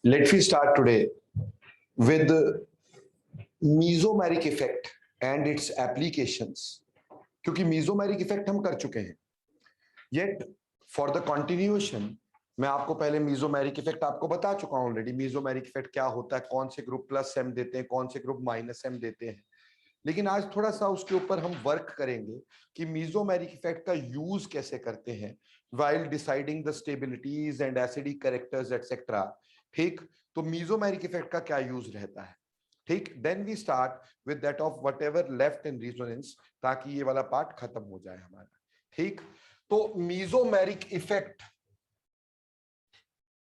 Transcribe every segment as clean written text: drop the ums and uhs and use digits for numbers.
Let me start today with the mesomeric effect and its applications. क्योंकि mesomeric effect हम कर चुके हैं, yet for the continuation मैं आपको पहले mesomeric effect आपको बता चुका हूं ऑलरेडी. mesomeric effect क्या होता है, कौन से ग्रुप प्लस एम देते हैं, कौन से ग्रुप माइनस एम देते हैं. लेकिन आज थोड़ा सा उसके ऊपर हम वर्क करेंगे कि mesomeric effect का यूज कैसे करते हैं while deciding the stabilities and acidic characters etc. ठीक, तो mesomeric effect का क्या यूज रहता है. ठीक, then we start with that of whatever left in resonance, ताकि ये वाला पार्ट खत्म हो जाए हमारा. ठीक, तो mesomeric इफेक्ट,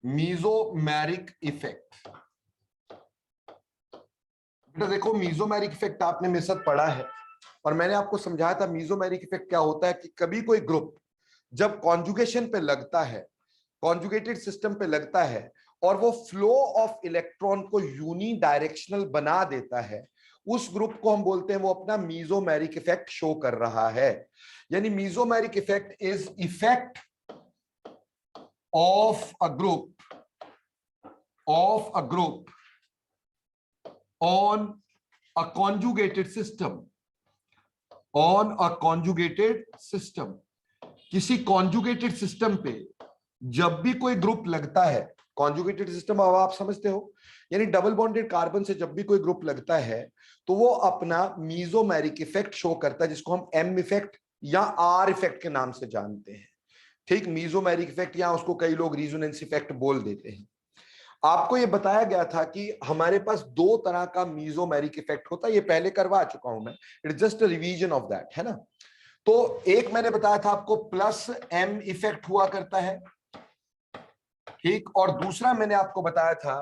mesomeric इफेक्ट बेटा देखो, mesomeric इफेक्ट आपने मेरे साथ पढ़ा है और मैंने आपको समझाया था mesomeric इफेक्ट क्या होता है. कि कभी कोई ग्रुप जब कॉन्जुगेशन पे लगता है, कॉन्जुगेटेड सिस्टम पे लगता है और वो फ्लो ऑफ इलेक्ट्रॉन को यूनी डायरेक्शनल बना देता है, उस ग्रुप को हम बोलते हैं वो अपना mesomeric इफेक्ट शो कर रहा है. यानी mesomeric effect is effect of a group on a conjugated system. किसी कॉन्जुगेटेड सिस्टम पे जब भी कोई ग्रुप लगता है, कॉन्जुगेटेड सिस्टम अब आप समझते हो, यानी डबल बॉन्डेड कार्बन से जब भी कोई ग्रुप लगता है तो वो अपना mesomeric इफेक्ट शो करता है, जिसको हम एम इफेक्ट या आर इफेक्ट के नाम से जानते हैं. ठीक, mesomeric इफेक्ट या उसको कई लोग रेजोनेंस इफेक्ट बोल देते हैं. आपको ये बताया गया था कि हमारे पास दो तरह का mesomeric इफेक्ट होता है, ये पहले करवा चुका हूं मैं, it's just a revision of that, है ना. तो एक मैंने बताया था आपको प्लस एम इफेक्ट हुआ करता है, ठीक, और दूसरा मैंने आपको बताया था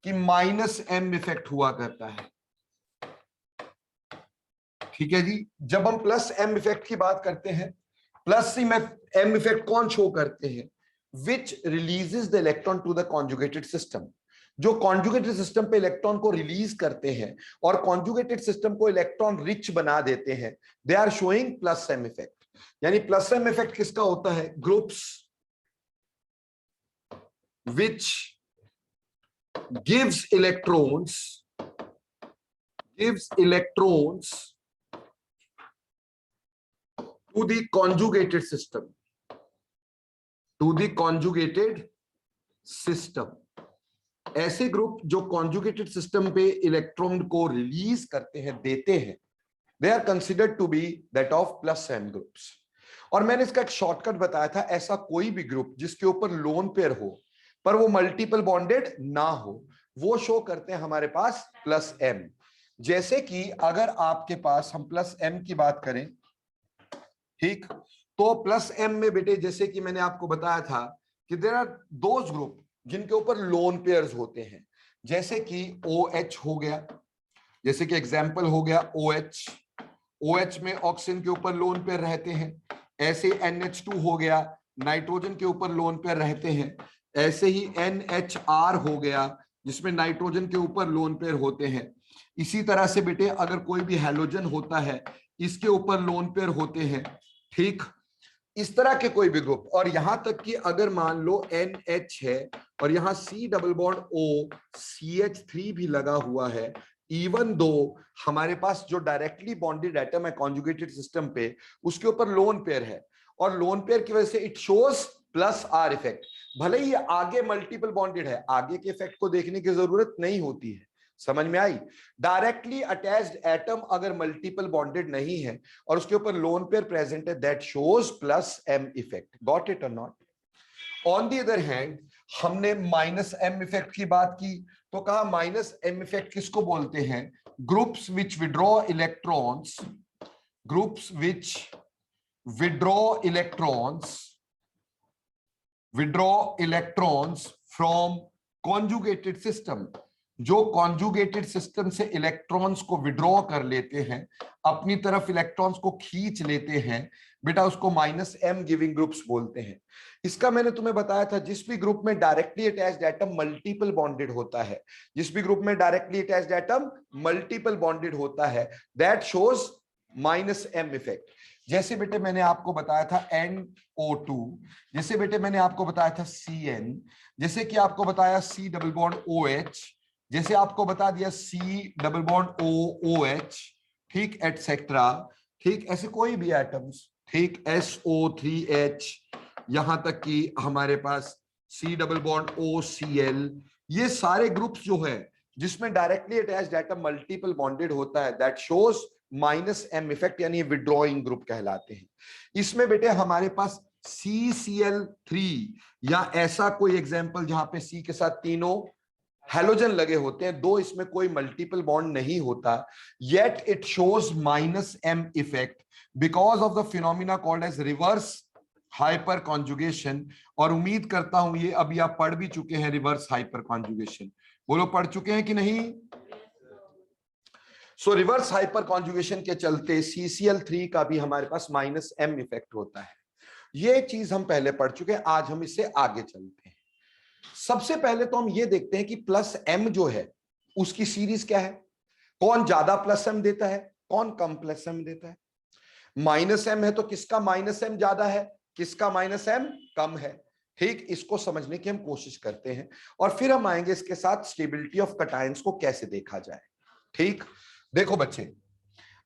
कि माइनस एम इफेक्ट हुआ करता है. ठीक है जी, जब हम प्लस एम इफेक्ट की बात करते हैं, प्लस एम इफेक्ट कौन शो करते हैं, which releases the electron to the conjugated system. जो कॉन्जुगेटेड सिस्टम पे इलेक्ट्रॉन को रिलीज करते हैं और कॉन्जुगेटेड सिस्टम को इलेक्ट्रॉन रिच बना देते हैं, they are showing plus M effect. यानी प्लस एम इफेक्ट किसका होता है, groups which gives electrons to the conjugated system. ऐसे ग्रुप जो कॉन्जुगेटेड सिस्टम पे इलेक्ट्रॉन को रिलीज करते हैं, देते हैं, they are considered to be that of plus M groups. और मैंने इसका एक शॉर्टकट बताया था, ऐसा कोई भी ग्रुप जिसके ऊपर लोन पेयर हो पर वो मल्टीपल बॉन्डेड ना हो, वो शो करते हैं हमारे पास प्लस एम. जैसे कि अगर आपके पास हम प्लस एम की बात करें, ठीक, तो प्लस एम में बेटे जैसे कि मैंने आपको बताया था कि देयर आर दोज ग्रुप जिनके ऊपर लोन पेयर्स होते हैं, जैसे कि OH हो गया, जैसे कि एग्जांपल हो गया OH में ऑक्सीजन के ऊपर लोन पेयर रहते हैं. ऐसे NH2 हो गया, नाइट्रोजन के ऊपर लोन पेयर रहते हैं. ऐसे ही NHR हो गया, जिसमें नाइट्रोजन के ऊपर लोन पेयर होते हैं. इसी तरह से बेटे अगर कोई भी हैलोजन होता है, इसके ऊपर लोन पेयर होते हैं. ठीक, इस तरह के कोई भी ग्रुप, और यहां तक कि अगर मान लो NH है और यहां C double bond O CH3 भी लगा हुआ है, इवन दो हमारे पास जो डायरेक्टली बॉन्डेड एटम है कॉन्जुगेटेड सिस्टम पे, उसके ऊपर लोन पेयर है, और लोन पेयर की वजह से it shows plus are effect. भले ही आगे मल्टीपल बॉन्डेड है, आगे के इफेक्ट को देखने की जरूरत नहीं होती है. समझ में आई. डायरेक्टली अटैच्ड एटम अगर मल्टीपल बॉन्डेड नहीं है और उसके ऊपर लोन पेयर प्रेजेंट है, that shows plus M effect. Got it और not. On the other hand हमने माइनस एम इफेक्ट की बात की, तो कहा माइनस एम इफेक्ट किसको बोलते हैं, groups which withdraw electrons from conjugated system. जो कॉन्जुगेटेड सिस्टम से इलेक्ट्रॉन्स को विड्रॉ कर लेते हैं, अपनी तरफ इलेक्ट्रॉन्स को खींच लेते हैं, बेटा उसको माइनस एम गिविंग ग्रुप्स बोलते हैं. इसका मैंने तुम्हें बताया था, जिस भी ग्रुप में directly attached atom multiple bonded होता है, that shows minus M effect. जैसे बेटे मैंने आपको बताया था NO2, जैसे बेटे मैंने आपको बताया था CN, जैसे कि आपको बताया C डबल बॉन्ड OH, जैसे आपको बता दिया C डबल बॉन्ड OH, ठीक, एटसेट्रा, ठीक, ऐसे कोई भी एटम्स, ठीक, SO3H, यहां तक कि हमारे पास C डबल बॉन्ड OCl, ये सारे ग्रुप्स जो है जिसमें directly attached atom multiple bonded होता है, दैट शोज -m इफेक्ट, यानी विड्रॉइंग ग्रुप कहलाते हैं। इसमें बेटे हमारे पास CCl3 या ऐसा कोई एग्जांपल जहां पे C के साथ तीनों हैलोजन लगे होते हैं, दो इसमें कोई मल्टीपल बॉन्ड नहीं होता, yet it shows -m effect because of the phenomena called as reverse hyperconjugation. और उम्मीद करता हूं ये अभी आप पढ़ भी चुके हैं रिवर्स हाइपर कॉन्जुगेशन, बोलो पढ़ चुके हैं कि नहीं? सो रिवर्स हाइपर कॉन्जुगेशन के चलते CCl3 का भी हमारे पास -m इफेक्ट होता है। ये चीज हम पहले पढ़ चुके हैं, आज हम इससे आगे चलते हैं। सबसे पहले तो हम ये देखते हैं कि +m जो है उसकी सीरीज क्या है, कौन ज्यादा +m देता है, कौन कम +m देता है। -m है तो किसका -m ज्यादा है, किसका -m कम है, ठीक, इसको समझने की हम कोशिश करते हैं और फिर हम आएंगे इसके साथ स्टेबिलिटी ऑफ कटायंस को कैसे देखा जाए। ठीक, देखो बच्चे,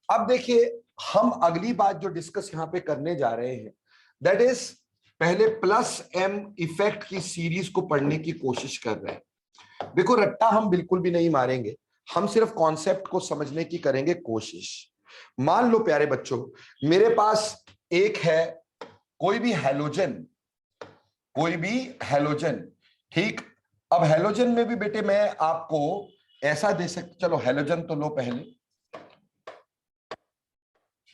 अब देखिए हम अगली बात जो डिस्कस यहां पे करने जा रहे हैं, दैट इज पहले +m इफेक्ट की सीरीज को पढ़ने की कोशिश कर रहे हैं। देखो रट्टा हम बिल्कुल भी नहीं मारेंगे, हम सिर्फ कॉन्सेप्ट को समझने की करेंगे कोशिश। मान लो प्यारे बच्चों, मेरे पास एक है कोई भी हैलोजन, ठीक, अब हैलोजन में भी बेटे मैं आपको ऐसा दे सकता, चलो हैलोजन तो लो पहले,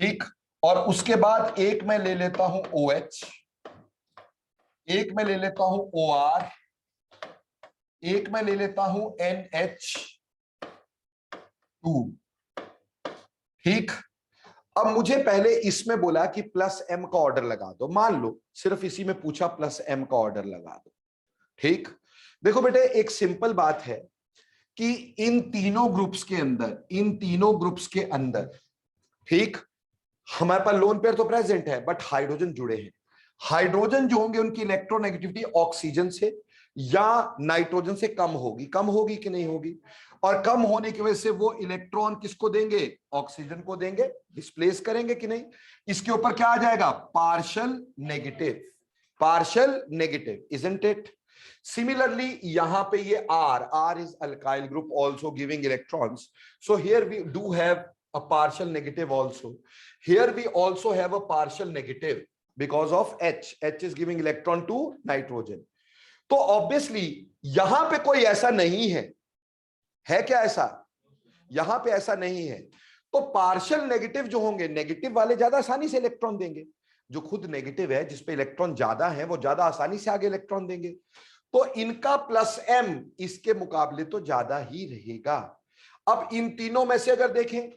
ठीक, और उसके बाद एक मैं ले लेता हूं OH, एक मैं ले लेता हूं OR, एक मैं ले लेता हूं NH2, ठीक। अब मुझे पहले इसमें बोला कि +m का ऑर्डर लगा दो, मान लो सिर्फ इसी में पूछा +m का ऑर्डर लगा दो, ठीक। देखो बेटे एक सिंपल बात है कि इन तीनों ग्रुप्स के अंदर, ठीक, हमारे पास लोन पेयर तो प्रेजेंट है बट हाइड्रोजन जुड़े हैं। हाइड्रोजन जो होंगे उनकी इलेक्ट्रोनेगेटिविटी ऑक्सीजन से या नाइट्रोजन से कम होगी कि नहीं होगी, और कम होने की वजह से वो इलेक्ट्रॉन किसको देंगे, ऑक्सीजन को देंगे, डिस्प्लेस करेंगे कि नहीं। इसके ऊपर क्या आ जाएगा, partial negative, isn't it. Similarly यहां पे ये R is alkyl group also giving electrons, so here we do have a partial negative also. Here we also have a partial negative because of H is giving electron to nitrogen. तो obviously यहां पे कोई ऐसा नहीं है क्या ऐसा, यहां पे ऐसा नहीं है। तो पार्शियल नेगेटिव जो होंगे, नेगेटिव वाले ज्यादा आसानी से इलेक्ट्रॉन देंगे, जो खुद नेगेटिव है जिसपे इलेक्ट्रॉन ज्यादा है वो ज्यादा आसानी से आगे इलेक्ट्रॉन देंगे, तो इनका +m इसके मुकाबले तो ज्यादा ही रहेगा। अब इन तीनों में से अगर देखें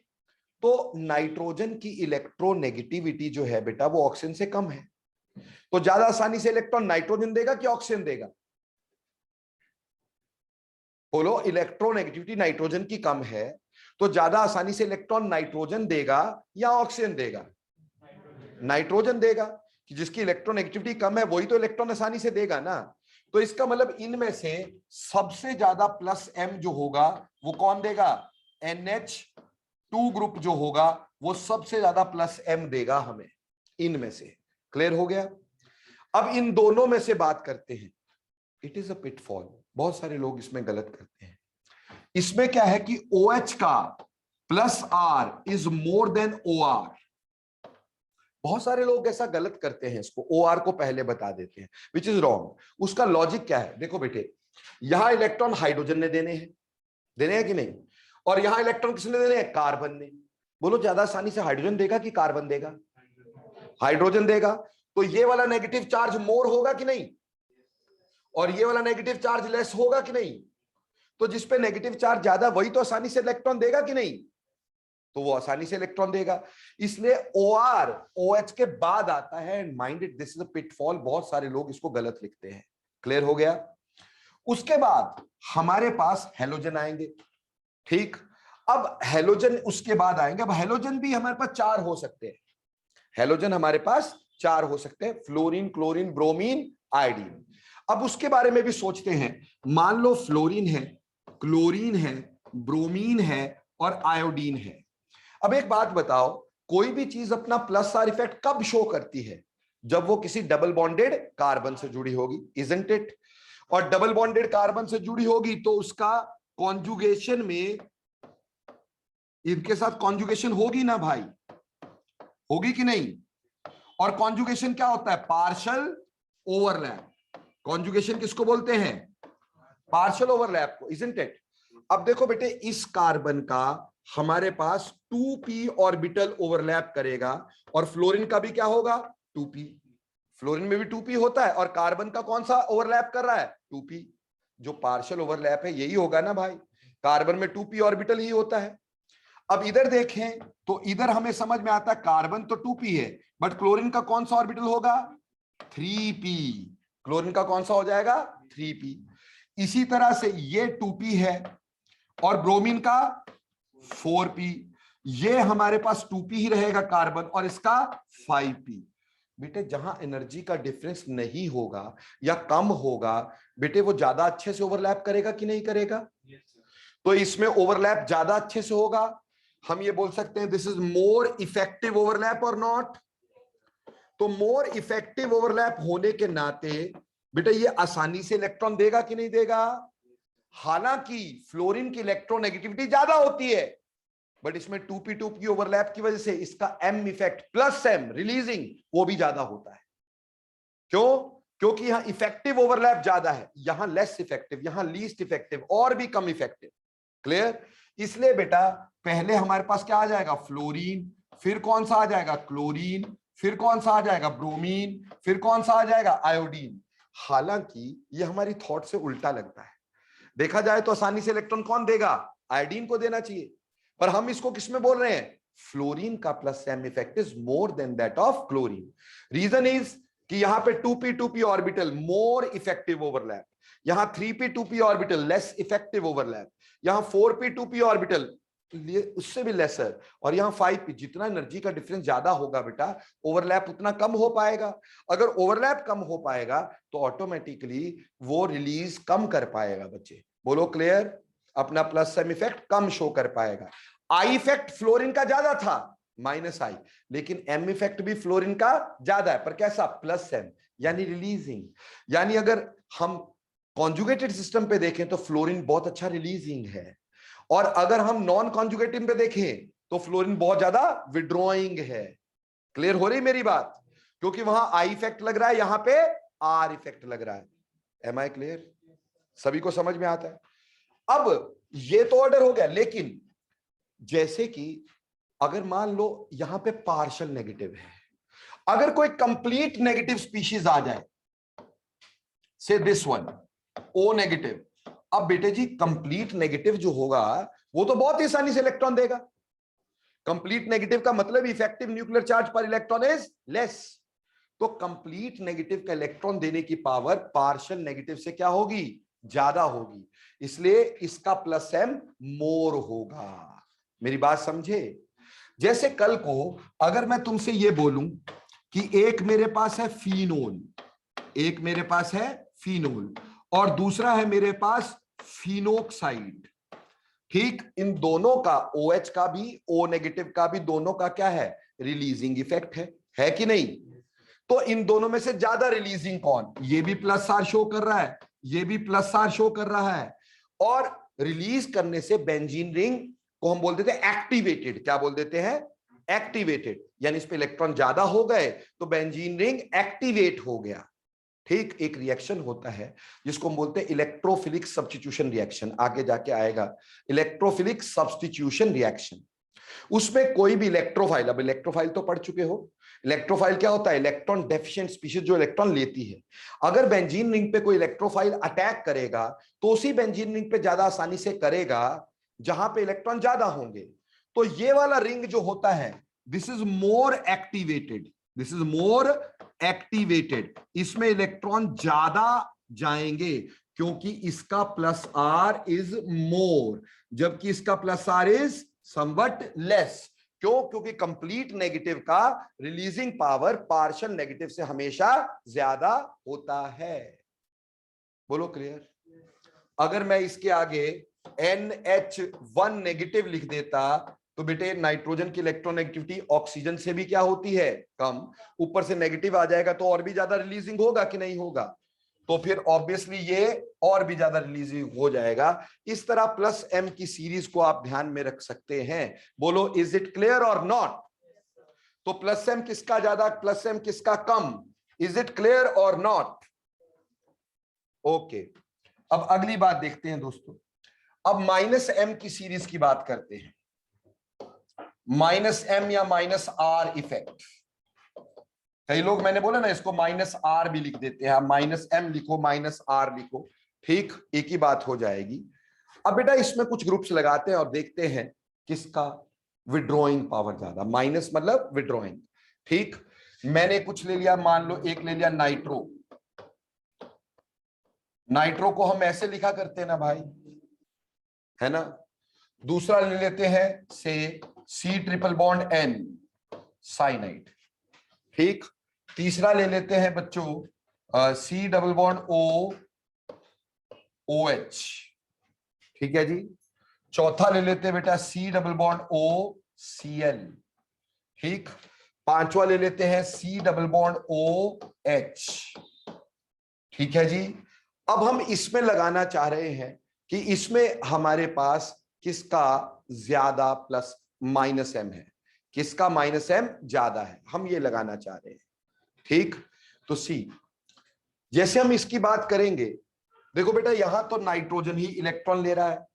तो नाइट्रोजन की इलेक्ट्रोनेगेटिविटी जो है बेटा वो ऑक्सीजन से कम है, तो ज्यादा आसानी से इलेक्ट्रॉन नाइट्रोजन देगा कि ऑक्सीजन देगा, बोलो। इलेक्ट्रोनेगेटिविटी नाइट्रोजन की कम है तो ज्यादा आसानी से इलेक्ट्रॉन नाइट्रोजन देगा या ऑक्सीजन देगा, नाइट्रोजन देगा, कि जिसकी इलेक्ट्रोनेगेटिविटी कम है वही तो इलेक्ट्रॉन आसानी से देगा ना। तो इसका मतलब इनमें से सबसे ज्यादा +m जो होगा वो कौन देगा, NH2 ग्रुप जो होगा वो सबसे ज्यादा +m देगा हमें इनमें से। क्लियर हो गया। अब इन दोनों में से बात करते हैं। इट इज अ पिटफॉल, बहुत सारे लोग इसमें गलत करते हैं। इसमें क्या है कि OH का +R is more then OR। बहुत सारे लोग ऐसा गलत करते हैं, इसको OR को पहले बता देते हैं, विच इज रॉन्ग। उसका लॉजिक क्या है, देखो बेटे, यहां इलेक्ट्रॉन हाइड्रोजन ने देने हैं कि नहीं, और यहां इलेक्ट्रॉन किसने देने हैं, कार्बन ने। बोलो ज्यादा आसानी से हाइड्रोजन देगा कि कार्बन देगा, हाइड्रोजन देगा। तो ये वाला नेगेटिव चार्ज मोर होगा कि नहीं, और ये वाला नेगेटिव चार्ज लेस होगा कि नहीं। तो जिसपे नेगेटिव चार्ज ज्यादा वही तो आसानी से इलेक्ट्रॉन देगा कि नहीं, तो वो आसानी से इलेक्ट्रॉन देगा। इसलिए OR OH के बाद आता है। And mind it, this is a pitfall, बहुत सारे लोग इसको गलत लिखते हैं। क्लियर हो गया। उसके बाद हमारे पास हैलोजन आएंगे, ठीक। अब हैलोजन उसके बाद आएंगे। अब हैलोजन भी हमारे पास 4 हो सकते हैं, हैलोजन हमारे पास 4 हो सकते हैं, फ्लोरीन, क्लोरीन, ब्रोमीन, आयोडीन। अब उसके बारे में भी सोचते हैं, मान लो फ्लोरीन है, क्लोरीन है, ब्रोमीन है और आयोडीन है। अब एक बात बताओ, कोई भी चीज अपना प्लस आर इफेक्ट कब शो करती है? जब वो किसी डबल बॉन्डेड कार्बन से जुड़ी होगी, इजंट इट? और डबल बॉन्डेड कार्बन से जुड़ी होगी तो उसका कॉन्जुगेशन में इनके साथ कॉन्जुगेशन होगी ना भाई, होगी कि नहीं? और कॉन्जुगेशन क्या होता है? Partial overlap. कॉन्जुगेशन किसको बोलते हैं? पार्शियल ओवरलैप को, इजंट इट? अब देखो बेटे, इस कार्बन का हमारे पास 2p ऑर्बिटल ओवरलैप करेगा और फ्लोरीन का भी क्या होगा? 2p। फ्लोरीन में भी 2p होता है और कार्बन का कौन सा ओवरलैप कर रहा है? 2p। जो पार्शियल ओवरलैप है यही होगा ना भाई, कार्बन में 2p ऑर्बिटल ही होता है। अब इधर देखें तो इधर हमें समझ में आता है कार्बन तो 2p है, बट क्लोरीन का कौन सा ऑर्बिटल होगा? 3p। क्लोरीन का कौन सा हो जाएगा? 3p। इसी तरह से ये 2p है और ब्रोमीन का 4p। ये हमारे पास 2p ही रहेगा कार्बन और इसका 5p। बेटे जहां एनर्जी का डिफरेंस नहीं होगा या कम होगा, बेटे वो ज्यादा अच्छे से ओवरलैप करेगा कि नहीं करेगा? तो इसमें ओवरलैप ज्यादा अच्छे से होगा। हम ये बोल सकते हैं this is more effective overlap और नॉट? तो मोर इफेक्टिव ओवरलैप होने के नाते बेटा ये आसानी से इलेक्ट्रॉन देगा कि नहीं देगा? हालांकि फ्लोरीन की इलेक्ट्रोनेगेटिविटी ज्यादा होती है, बट इसमें 2p ओवरलैप की वजह से इसका m effect plus m releasing वो भी ज्यादा होता है। क्यों? क्योंकि यहां इफेक्टिव ओवरलैप ज्यादा है, यहां लेस इफेक्टिव, यहां लीस्ट इफेक्टिव और भी कम इफेक्टिव। क्लियर? इसलिए बेटा पहले हमारे पास क्या आ जाएगा? फ्लोरीन, फिर कौन सा आ जाएगा? क्लोरीन, फिर कौन सा आ जाएगा? ब्रोमीन, फिर कौन सा आ जाएगा? आयोडीन। हालांकि ये हमारी थॉट से उल्टा लगता है, देखा जाए तो आसानी से इलेक्ट्रॉन कौन देगा? आयोडीन को देना चाहिए, पर हम इसको किसमें बोल रहे हैं? फ्लोरीन का plus m effect is more than that of chlorine. Reason is कि यहां पे 2p orbital more effective overlap, यहां 3p orbital less effective overlap, यहां 4p ऑर्बिटल उससे भी लेसर, और यहां 5p। जितना एनर्जी का डिफरेंस ज्यादा होगा बेटा ओवरलैप उतना कम हो पाएगा। अगर ओवरलैप कम हो पाएगा तो ऑटोमेटिकली वो रिलीज कम कर पाएगा। बच्चे बोलो क्लियर? अपना प्लस m इफेक्ट कम शो कर पाएगा। आई इफेक्ट फ्लोरीन का ज्यादा था, -I, लेकिन m इफेक्ट भी फ्लोरीन का ज्यादा है, पर कैसा? प्लस m, यानी रिलीजिंग। यानी अगर हम कॉन्जुगेटेड सिस्टम पे देखें तो फ्लोरीन बहुत अच्छा रिलीजिंग है, और अगर हम नॉन कॉन्जुगेटिव पे देखें तो फ्लोरीन बहुत ज्यादा विड्रॉइंग है। क्लियर हो रही मेरी बात? क्योंकि वहां आई इफेक्ट लग रहा है, यहां पे आर इफेक्ट लग रहा है। Am I clear? सभी को समझ में आता है? अब ये तो ऑर्डर हो गया, लेकिन जैसे कि अगर मान लो यहां पे पार्शियल नेगेटिव है, अगर कोई कंप्लीट नेगेटिव स्पीशीज आ जाए, से दिस वन ओ नेगेटिव। अब बेटे जी कंप्लीट नेगेटिव जो होगा वो तो बहुत ही आसानी से इलेक्ट्रॉन देगा। कंप्लीट नेगेटिव का मतलब इफेक्टिव न्यूक्लियर चार्ज पर इलेक्ट्रॉन इज लेस। तो कंप्लीट नेगेटिव का इलेक्ट्रॉन देने की पावर पार्शियल नेगेटिव से क्या होगी? ज्यादा होगी, इसलिए इसका प्लस m मोर होगा। मेरी बात समझे? जैसे कल को अगर मैं तुमसे ये बोलूं कि एक मेरे पास है फिनोल, एक मेरे पास है फिनोल और दूसरा है मेरे पास फिनोक्साइड, ठीक? इन दोनों का OH का भी O नेगेटिव का भी दोनों का क्या है? रिलीजिंग इफेक्ट है कि नहीं? तो इन दोनों में से ज्यादा रिलीजिंग कौन? ये भी प्लस आर शो कर रहा है, ये भी प्लस आर शो कर रहा है, और रिलीज करने से बेंजीन रिंग को हम बोल देते हैं एक्टिवेटेड। क्या बोल देते हैं? एक्टिवेटेड। यानी इस पे इलेक्ट्रॉन ज्यादा हो गए तो बेंजीन रिंग एक्टिवेट हो गया। ठीक, एक रिएक्शन होता है जिसको हम बोलते हैं इलेक्ट्रोफिलिक सब्स्टिट्यूशन रिएक्शन, आगे जाके आएगा इलेक्ट्रोफिलिक सब्स्टिट्यूशन रिएक्शन। उसमें कोई भी इलेक्ट्रोफाइल, अब इलेक्ट्रोफाइल तो पढ़ चुके हो, इलेक्ट्रोफाइल क्या होता है? इलेक्ट्रॉन डेफिशिएंट स्पीशीज जो इलेक्ट्रॉन लेती है। अगर बेंजीन रिंग पे कोई इलेक्ट्रोफाइल अटैक करेगा तो उसी बेंजीन रिंग पे ज्यादा आसानी से करेगा जहां पे इलेक्ट्रॉन ज्यादा होंगे। तो ये वाला रिंग जो होता है this is more activated, this is more activated, इसमें इलेक्ट्रॉन ज्यादा जाएंगे क्योंकि इसका प्लस आर इज मोर, जबकि इसका plus R is somewhat less. क्यों? क्योंकि कंप्लीट नेगेटिव का रिलीजिंग पावर पार्शियल नेगेटिव से हमेशा ज्यादा होता है। बोलो क्लियर? अगर मैं इसके आगे NH1 नेगेटिव लिख देता तो बेटे नाइट्रोजन की इलेक्ट्रोनेगेटिविटी ऑक्सीजन से भी क्या होती है? कम। ऊपर से नेगेटिव आ जाएगा तो और भी ज्यादा रिलीजिंग होगा कि नहीं होगा? तो फिर ऑब्वियसली ये और भी ज्यादा रिलीजिंग हो जाएगा। इस तरह प्लस एम की सीरीज को आप ध्यान में रख सकते हैं। बोलो इज इट क्लियर और नॉट? तो प्लस एम किसका ज्यादा, प्लस एम किसका कम? इज इट क्लियर और नॉट? ओके, अब अगली बात देखते हैं दोस्तों। अब माइनस एम की सीरीज की बात करते हैं। माइनस एम या माइनस आर इफेक्ट। कई लोग, मैंने बोला ना, इसको माइनस आर भी लिख देते हैं। माइनस एम लिखो, माइनस आर लिखो, ठीक, एक ही बात हो जाएगी। अब बेटा इसमें कुछ ग्रुप्स लगाते हैं और देखते हैं किसका विड्रॉइंग पावर ज्यादा। माइनस मतलब विड्रॉइंग, ठीक। मैंने कुछ ले लिया, मान लो एक ले लिया नाइट्रो। नाइट्रो को हम ऐसे लिखा करते हैं ना भाई, है ना। दूसरा ले लेते हैं से C triple bond N cyanide, ठीक। तीसरा ले लेते हैं बच्चों C double bond O OH, ठीक है जी। चौथा ले लेते हैं बेटा C double bond O Cl, ठीक। पांचवा ले लेते हैं C डबल बॉन्ड OH, ठीक है जी। अब हम इसमें लगाना चाह रहे हैं कि इसमें हमारे पास किसका ज्यादा प्लस माइनस एम है, किसका माइनस एम ज्यादा है, हम ये लगाना चाह रहे हैं, ठीक। तो सी, जैसे हम इसकी बात करेंगे, देखो बेटा यहां तो नाइट्रोजन ही इलेक्ट्रॉन ले रहा है।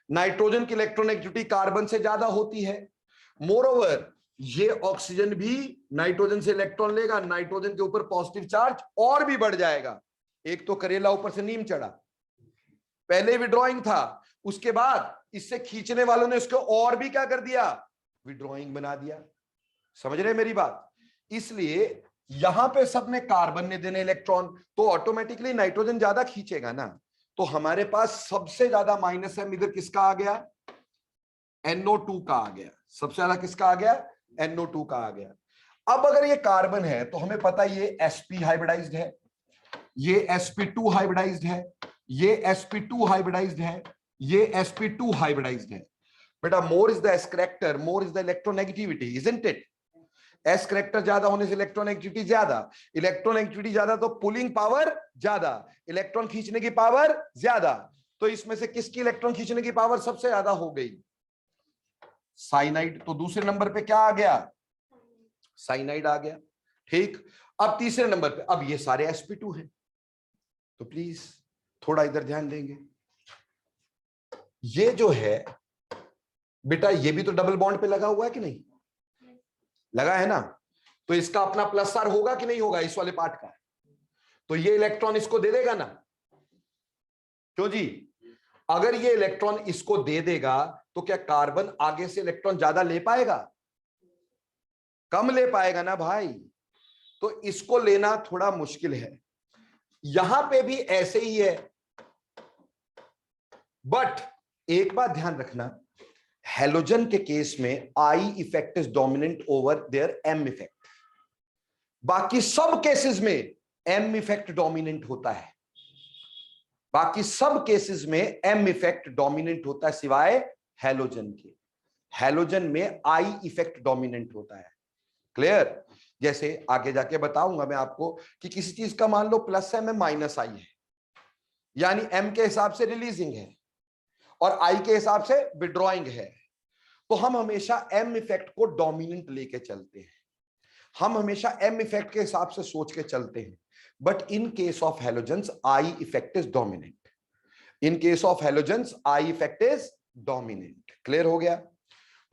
नाइट्रोजन की इलेक्ट्रोनेगेटिविटी कार्बन से ज्यादा होती है। मोरओवर ये ऑक्सीजन भी नाइट्रोजन से इलेक्ट्रॉन लेगा, नाइट्रोजन के ऊपर पॉजिटिव चार्ज और भी बढ़ जाएगा। एक तो करेला ऊपर से नीम चढ़ा, पहले विड्रॉइंग था, उसके बाद इससे खींचने वालों ने उसको और भी क्या कर दिया, विड्रॉइंग बना दिया। समझ रहे मेरी बात? इसलिए यहां पे सबने कार्बन ने देने इलेक्ट्रॉन, तो ऑटोमेटिकली नाइट्रोजन ज्यादा खींचेगा ना। तो हमारे पास सबसे ज्यादा माइनस एम इधर किसका आ गया, NO2 का आ गया। सबसे ज्यादा किसका आ गया, NO2 का आ गया। अब अगर ये कार्बन है तो हमें पता ये sp हाइब्रिडाइज्ड है, ये sp2 हाइब्रिडाइज्ड है, ये sp2 हाइब्रिडाइज्ड है, ये sp2 हाइब्रिडाइज्ड है। बेटा more is the S character, more is the electronegativity, isn't it? S character ज्यादा होने से इलेक्ट्रोनेगेटिविटी ज्यादा, इलेक्ट्रोनेगेटिविटी ज्यादा तो पुलिंग पावर ज्यादा, इलेक्ट्रॉन खींचने की पावर ज्यादा। तो इसमें से किसकी इलेक्ट्रॉन खींचने की पावर सबसे ज्यादा हो गई, साइनाइड। तो दूसरे नंबर पे क्या आ गया, साइनाइड आ गया, ठीक। अब तीसरे नंबर पे, अब ये सारे sp2 हैं, तो प्लीज थोड़ा इधर ध्यान देंगे। ये जो है बेटा ये भी तो डबल बॉन्ड पे लगा हुआ है कि नहीं, लगा है ना। तो इसका अपना प्लस आर होगा कि नहीं होगा, इस वाले पार्ट का। तो ये इलेक्ट्रॉन इसको दे देगा ना, क्यों जी? अगर ये इलेक्ट्रॉन इसको दे देगा तो क्या कार्बन आगे से इलेक्ट्रॉन ज्यादा ले पाएगा, कम ले पाएगा ना भाई। तो इसको लेना थोड़ा मुश्किल है। यहां पे भी ऐसे ही है, बट एक बात ध्यान रखना, हेलोजन के केस में I effect is dominant over their M effect. बाकी सब केसेस में एम इफेक्ट डोमिनेंट होता है, बाकी सब केसेस में एम इफेक्ट डोमिनेंट होता है सिवाय हेलोजन के। हेलोजन में आई इफेक्ट डोमिनेंट होता है। क्लियर? जैसे आगे जाके बताऊंगा मैं आपको कि किसी चीज का मान लो प्लस एम है माइनस आई है, यानी एम के हिसाब से रिलीजिंग है और आई के हिसाब से विड्रॉइंग है, तो हम हमेशा एम इफेक्ट को डोमिनेंट लेके चलते हैं, हम हमेशा एम इफेक्ट के हिसाब से सोच के चलते हैं। But in case of halogens I effect is dominant, in case of halogens I effect is dominant. Clear हो गया?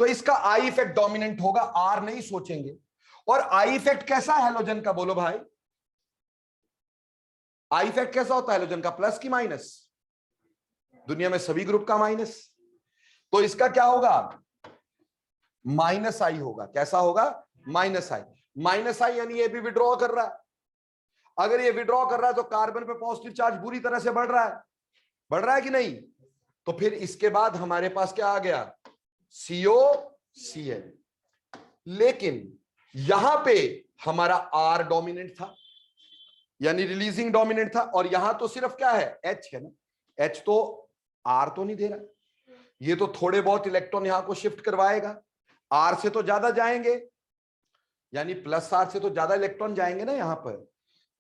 तो इसका आई इफेक्ट डोमिनेंट होगा, आर नहीं सोचेंगे। और आई इफेक्ट कैसा है हेलोजन का, बोलो भाई? आई इफेक्ट कैसा होता है हेलोजन का, प्लस की माइनस? दुनिया में सभी ग्रुप का माइनस। तो इसका क्या होगा, माइनस आई होगा। कैसा होगा, माइनस आई। माइनस आई यानी ये भी विड्रॉ कर रहा है। अगर ये विड्रॉ कर रहा है तो कार्बन पे पॉजिटिव चार्ज बुरी तरह से बढ़ रहा है, बढ़ रहा है कि नहीं? तो फिर इसके बाद हमारे पास क्या आ गया, COCl। लेकिन यहां पे हमारा R डोमिनेंट था, यानी रिलीजिंग डोमिनेंट था, और यहां तो सिर्फ क्या है, H है ना, H तो R तो नहीं दे रहा, ये तो थोड़े बहुत इलेक्ट्रॉन यहां को शिफ्ट करवाएगा, R से तो ज्यादा जाएंगे, यानी प्लस R से तो ज्यादा इलेक्ट्रॉन जाएंगे ना यहां पर,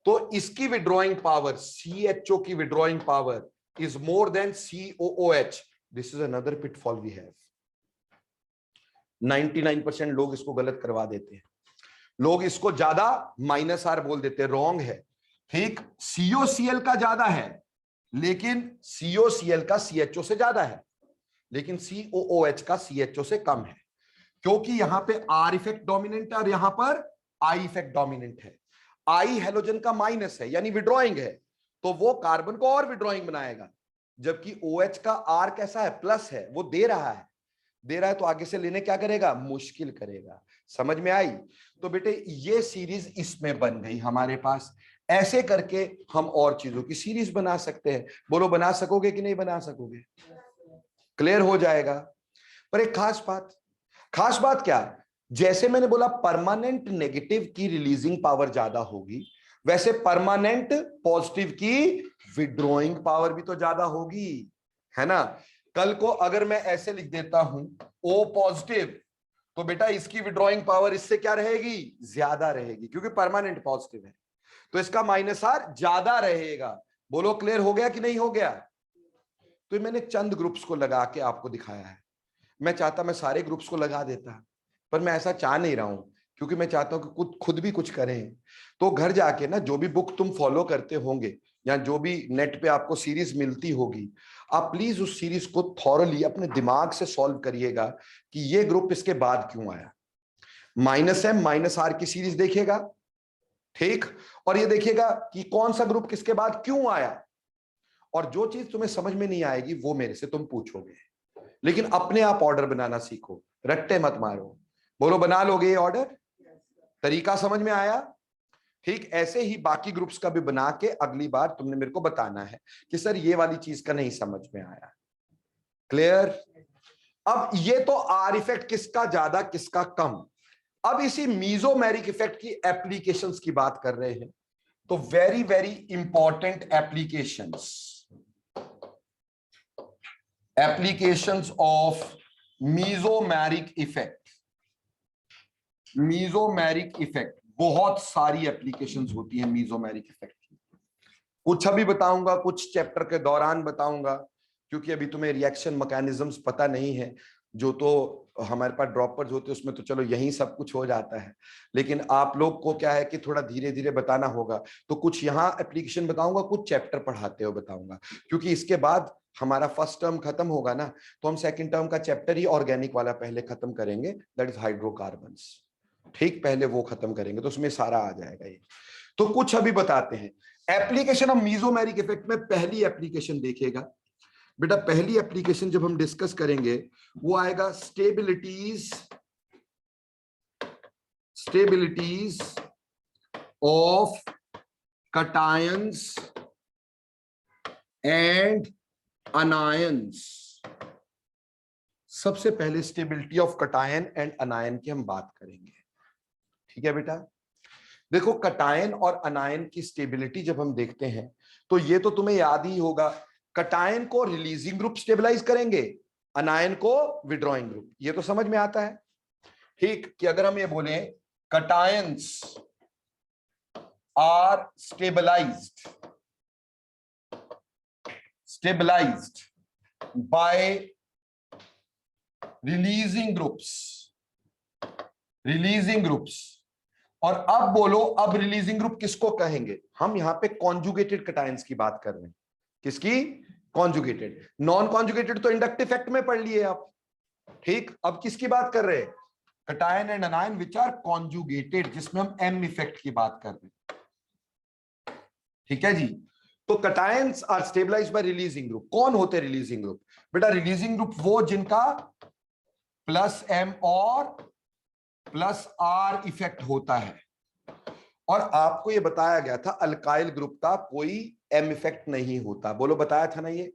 तो इसकी विड्रॉइंग पावर, CHO की withdrawing power is more than COOH. This is another pitfall we have. 99% लोग इसको गलत करवा देते हैं, लोग इसको ज्यादा -R बोल देते हैं, रॉन्ग है. ठीक, COCl का ज्यादा है, लेकिन COCl का CHO से ज्यादा है, लेकिन COOH का CHO से कम है, क्योंकि यहां पे R इफेक्ट डोमिनेंट है और यहां पर I इफेक्ट डोमिनेंट है. I हेलोजन का माइनस है, यानी विड्रॉइंग है, तो वो कार्बन को और विड्रॉइंग बनाएगा, जबकि OH का R कैसा है, प्लस है, वो दे रहा है, तो आगे से लेने क्या करेगा, मुश्किल करेगा. समझ में आई? तो बेटे ये सीरीज इसमें बन गई हमारे पास. ऐसे करके हम और चीजों की सीरीज बना सकते हैं. बोलो बना सकोगे कि नहीं बना सकोगे? क्लियर हो जाएगा. पर एक खास बात क्या, जैसे मैंने बोला परमानेंट नेगेटिव की रिलीजिंग पावर ज्यादा होगी, वैसे परमानेंट पॉजिटिव की विड्रॉइंग पावर भी तो ज्यादा होगी, है ना. कल को अगर मैं ऐसे लिख देता हूं O पॉजिटिव, तो बेटा इसकी विड्रॉइंग पावर इससे क्या रहेगी, ज्यादा रहेगी, क्योंकि परमानेंट पॉजिटिव है, तो इसका -R ज्यादा रहेगा. बोलो क्लियर हो गया कि नहीं हो गया? तो मैंने चंद ग्रुप्स को लगा के आपको दिखाया है. मैं चाहता मैं सारे ग्रुप्स को लगा देता, पर मैं ऐसा चाह नहीं रहा हूं, क्योंकि मैं चाहता हूं कि खुद भी कुछ करें. तो घर जाके ना जो भी बुक तुम फॉलो करते होंगे या जो भी नेट पे आपको सीरीज मिलती होगी, आप प्लीज उस सीरीज को थॉरली अपने दिमाग से सॉल्व करिएगा कि ये ग्रुप इसके बाद क्यों आया. -M -R की सीरीज देखिएगा, ठीक, और ये देखिएगा कि कौन सा ग्रुप किसके बाद क्यों आया. और जो चीज तुम्हें समझ में नहीं आएगी वो मेरे से तुम पूछोगे, लेकिन अपने आप ऑर्डर बनाना सीखो, रट्टे मत मारो. बोलो बना लोगे ये ऑर्डर? तरीका समझ में आया? ठीक, ऐसे ही बाकी ग्रुप्स का भी बना के अगली बार तुमने मेरे को बताना है कि सर ये वाली चीज का नहीं समझ में आया. क्लियर? अब ये तो R इफेक्ट किसका ज्यादा किसका कम. अब इसी मीजोमेरिक इफेक्ट की एप्लीकेशंस की बात कर रहे हैं, तो very very important applications of mesomeric effect. बहुत सारी एप्लीकेशंस होती हैं मीजोमेरिक इफेक्ट की. कुछ अभी बताऊंगा, कुछ चैप्टर के दौरान बताऊंगा, क्योंकि अभी तुम्हें रिएक्शन मैकेनिज्म्स पता नहीं है. जो तो हमारे पास ड्रॉपर्स होते हैं उसमें तो चलो यही सब कुछ हो जाता है, लेकिन आप लोग को क्या है कि थोड़ा धीरे धीरे बताना होगा. तो कुछ यहाँ एप्लीकेशन बताऊंगा, कुछ चैप्टर पढ़ाते हुए बताऊंगा, क्योंकि इसके बाद हमारा फर्स्ट टर्म खत्म होगा ना, तो हम सेकंड टर्म का चैप्टर ही ऑर्गेनिक वाला पहले खत्म करेंगे, दैट इज हाइड्रोकार्बन्स. ठीक, पहले वो खत्म करेंगे, तो उसमें सारा आ जाएगा ये. तो कुछ अभी बताते हैं. एप्लीकेशन ऑफ मीजोमेरिक इफेक्ट में पहली एप्लीकेशन देखिएगा बेटा. पहली एप्लीकेशन जब हम डिस्कस करेंगे वो आएगा stabilities of cations and anions. सबसे पहले स्टेबिलिटी ऑफ कटायन एंड अनायन की हम बात करेंगे. ठीक है बेटा, देखो कटायन और अनायन की स्टेबिलिटी जब हम देखते हैं तो ये तो तुम्हें याद ही होगा, कटायन को रिलीजिंग ग्रुप स्टेबलाइज करेंगे, अनायन को विड्रॉइंग ग्रुप. ये तो समझ में आता है. ठीक, कि अगर हम ये बोले cations are stabilised by releasing groups. और अब बोलो, अब रिलीजिंग ग्रुप किसको कहेंगे? हम यहां पे कॉन्जुगेटेड कटायंस की बात कर रहे हैं. किसकी? कॉन्जुगेटेड. नॉन कॉन्जुगेटेड तो इंडक्टिव इफेक्ट में पढ़ लिए आप. ठीक, अब किसकी बात कर रहे हैं? Cation and anion which are conjugated, जिसमें हम M इफेक्ट की बात कर रहे हैं. ठीक है जी. तो cations are stabilised by releasing group. कौन होते हैं रिलीजिंग ग्रुप? बेटा रिलीजिंग ग्रुप वो जिनका +M और +R इफेक्ट होता है. और आपको ये बताया गया था अल्काइल ग्रुप का कोई M इफेक्ट नहीं होता. बोलो बताया था ना ये,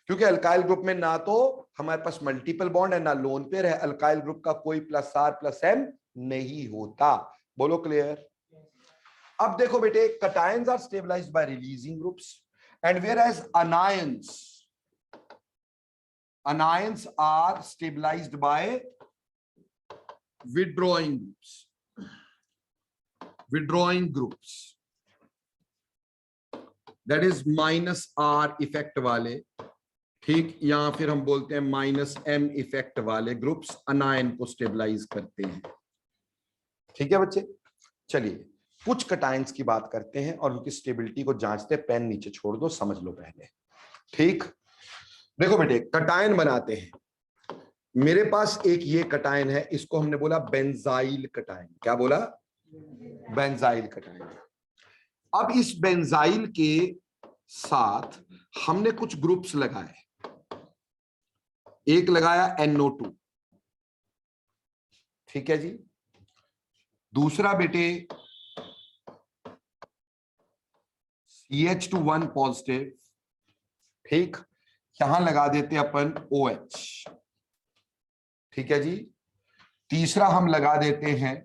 क्योंकि अल्काइल ग्रुप में ना तो हमारे पास मल्टीपल बॉन्ड है ना लोन पेयर है. अल्काइल ग्रुप का कोई +R +M नहीं होता। बोलो क्लियर। अब देखो बेटे, cations are stabilised by releasing groups and where as anions are stabilized by withdrawing groups, that is minus R effect वाले, ठीक, या फिर हम बोलते हैं माइनस एम इफेक्ट वाले ग्रुप्स अनायन को स्टेबलाइज करते हैं। ठीक है बच्चे, चलिए कुछ कटायंस की बात करते हैं और उनकी स्टेबिलिटी को जांचते। पेन नीचे छोड़ दो, समझ लो पहले। ठीक, देखो बेटे, कटायन बनाते हैं। मेरे पास एक ये कटायन है, इसको हमने बोला बेंजाइल कटायन। क्या बोला? Benzyl cation. अब इस बेंजाइल के साथ हमने कुछ ग्रुप्स लगाए। एक लगाया NO2, ठीक है जी। दूसरा बेटे CH2 पॉजिटिव, ठीक, यहां लगा देते अपन OH, ठीक है जी। तीसरा हम लगा देते हैं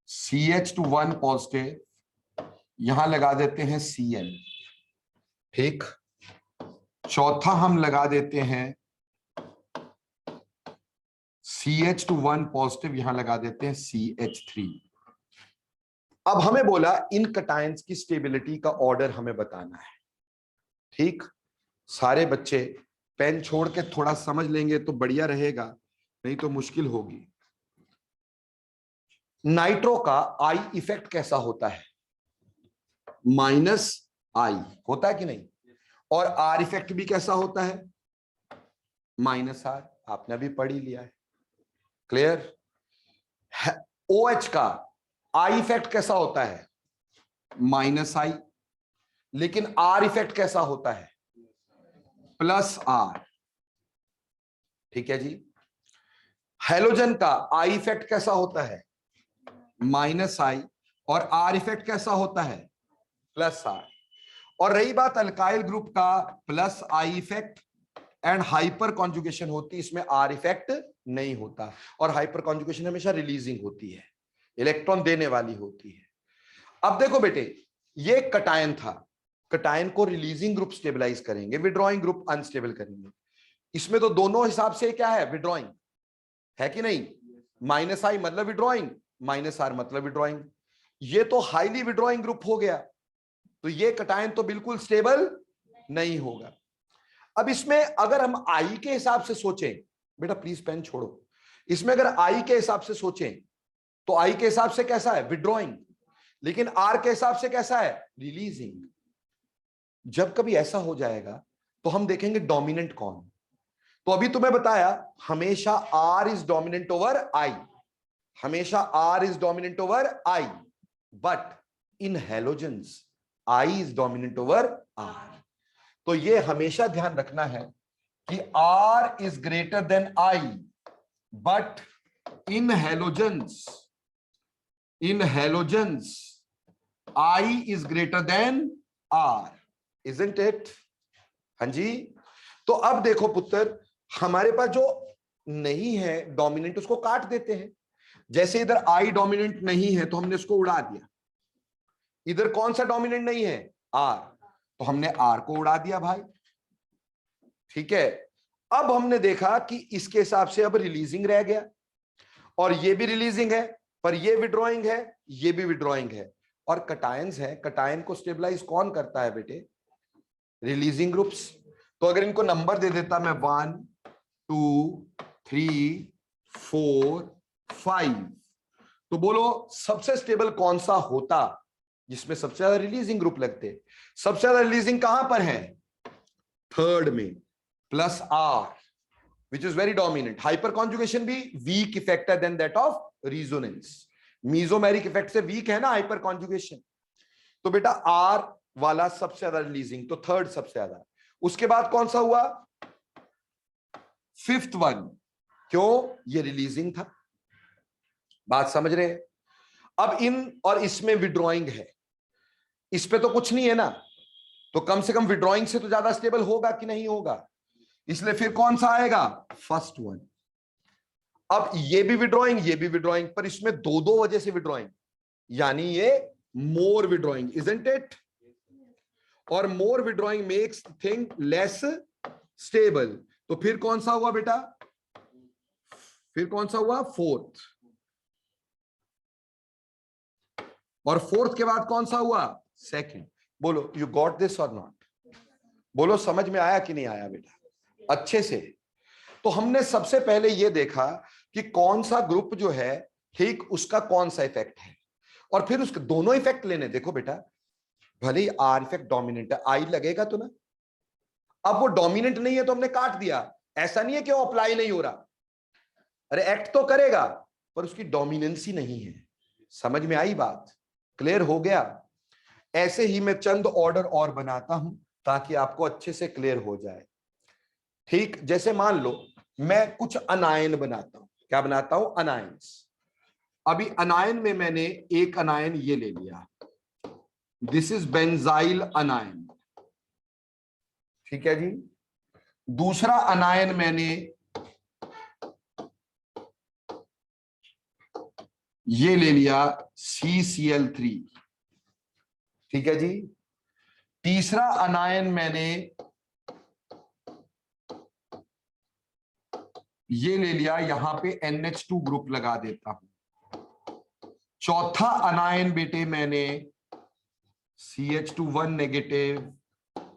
CH2 पॉजिटिव, यहां लगा देते हैं Cl, ठीक। चौथा हम लगा देते हैं CH2 पॉजिटिव, यहां लगा देते हैं CH3। अब हमें बोला इन कटायंस की स्टेबिलिटी का ऑर्डर हमें बताना है। ठीक, सारे बच्चे पेन छोड़ के थोड़ा समझ लेंगे तो बढ़िया रहेगा, नहीं तो मुश्किल होगी। नाइट्रो का आई इफेक्ट कैसा होता है? माइनस आई होता है कि नहीं? और आर इफेक्ट भी कैसा होता है? Minus R. आपने अभी पढ़ ही लिया है, क्लियर। OH का आई इफेक्ट कैसा होता है? माइनस आई। लेकिन आर इफेक्ट कैसा होता है? प्लस आर, ठीक है जी। हेलोजन का आई इफेक्ट कैसा होता है? Minus I. और आर इफेक्ट कैसा होता है? Plus R. और रही बात अल्काइल ग्रुप का, plus I effect and hyperconjugation होती है, इसमें आर इफेक्ट नहीं होता। और हाइपर कॉन्जुगेशन हमेशा रिलीजिंग होती है, इलेक्ट्रॉन देने वाली होती है। अब देखो बेटे, ये कटायन था, कटायन को रिलीजिंग ग्रुप स्टेबलाइज करेंगे, विड्रॉइंग ग्रुप अनस्टेबल करेंगे। इसमें तो दोनों हिसाब से क्या है? विड्रॉइंग है कि नहीं? माइनस आई मतलब विड्रॉइंग, माइनस आर मतलब विड्रॉइंग। ये तो हाईली विड्रॉइंग ग्रुप हो गया, तो ये कटायन तो बिल्कुल स्टेबल नहीं होगा। अब इसमें अगर हम आई के हिसाब से सोचें, बेटा प्लीज पेन छोड़ो, इसमें अगर आई के हिसाब से सोचें तो आई के हिसाब से कैसा है? विड्रॉइंग। लेकिन आर के हिसाब से कैसा है? रिलीजिंग। जब कभी ऐसा हो जाएगा तो हम देखेंगे डोमिनेंट कौन। तो अभी तुम्हें बताया हमेशा R is dominant over I, हमेशा R is dominant over I, but in halogens I is dominant over R. तो ये हमेशा ध्यान रखना है कि R is greater than I, but in halogens I is greater than R, isn't it? हाँ जी। तो अब देखो पुत्र, हमारे पास जो नहीं है डोमिनेंट उसको काट देते हैं। जैसे इधर आई डोमिनेंट नहीं है तो हमने उसको उड़ा दिया। इधर कौन सा डोमिनेंट नहीं है? आर, तो हमने आर को उड़ा दिया भाई, ठीक है। अब हमने देखा कि इसके हिसाब से अब रिलीजिंग रह गया, और ये भी रिलीजिंग है, पर ये विड्रॉइंग है, ये भी विड्रॉइंग है। और कटायंस है, कटायन को स्टेबलाइज कौन करता है बेटे? Releasing groups. तो अगर इनको नंबर दे देता मैं 1 2 3 4 5, तो बोलो सबसे स्टेबल कौन सा होता जिसमें सबसे ज्यादा रिलीजिंग ग्रुप लगते? सबसे ज्यादा रिलीजिंग कहां पर है? थर्ड में, plus R, which is very dominant. Hyperconjugation भी वीक इफेक्ट है than that of resonance. Mesomeric effect से वीक है ना हाइपरकॉन्जुगेशन। तो बेटा आर वाला सबसे ज्यादा रिलीजिंग, तो थर्ड सबसे ज्यादा। उसके बाद कौन सा हुआ? Fifth one. क्यों? ये रिलीजिंग था। बात समझ रहे हैं? अब इन और इसमें विड्रॉइंग है, इस पे तो कुछ नहीं है ना, तो कम से कम विड्रॉइंग से तो ज्यादा स्टेबल होगा कि नहीं होगा? इसलिए फिर कौन सा आएगा? First one. अब ये भी विड्रॉइंग, ये भी विड्रॉइंग, पर इसमें दो दो वजह से विड्रॉइंग, यानी ये मोर विड्रॉइंग, इजंट इट? और more withdrawing makes thing less stable. तो फिर कौन सा हुआ बेटा? फिर कौन सा हुआ? फोर्थ। और फोर्थ के बाद कौन सा हुआ? सेकंड। बोलो यू गॉट दिस और नॉट? बोलो समझ में आया कि नहीं आया बेटा? अच्छे से। तो हमने सबसे पहले ये देखा कि कौन सा ग्रुप जो है, ठीक, उसका कौन सा इफेक्ट है, और फिर उसके दोनों इफेक्ट लेने। देखो बेटा, भले ही आर इफेक्ट डोमिनेंट है, आई लगेगा तो ना। अब वो डोमिनेंट नहीं है तो हमने काट दिया, ऐसा नहीं है कि वो अप्लाई नहीं हो रहा, अरे एक्ट तो करेगा, पर उसकी डोमिनेंसी नहीं है। समझ में आई बात? क्लियर हो गया? ऐसे ही मैं चंद ऑर्डर और बनाता हूं ताकि आपको अच्छे से क्लियर हो जाए। ठीक, जैसे मान लो मैं कुछ अनायन बनाता हूं। क्या बनाता हूं? अनायंस। अभी अनायन में मैंने एक अनायन ये ले लिया, दिस इज बेंजाइल अनायन, ठीक है जी। दूसरा अनायन मैंने ये ले लिया, CCl3, ठीक है जी। तीसरा अनायन मैंने ये ले लिया, यहां पे NH2 ग्रुप लगा देता हूं। चौथा अनायन बेटे मैंने CH2 नेगेटिव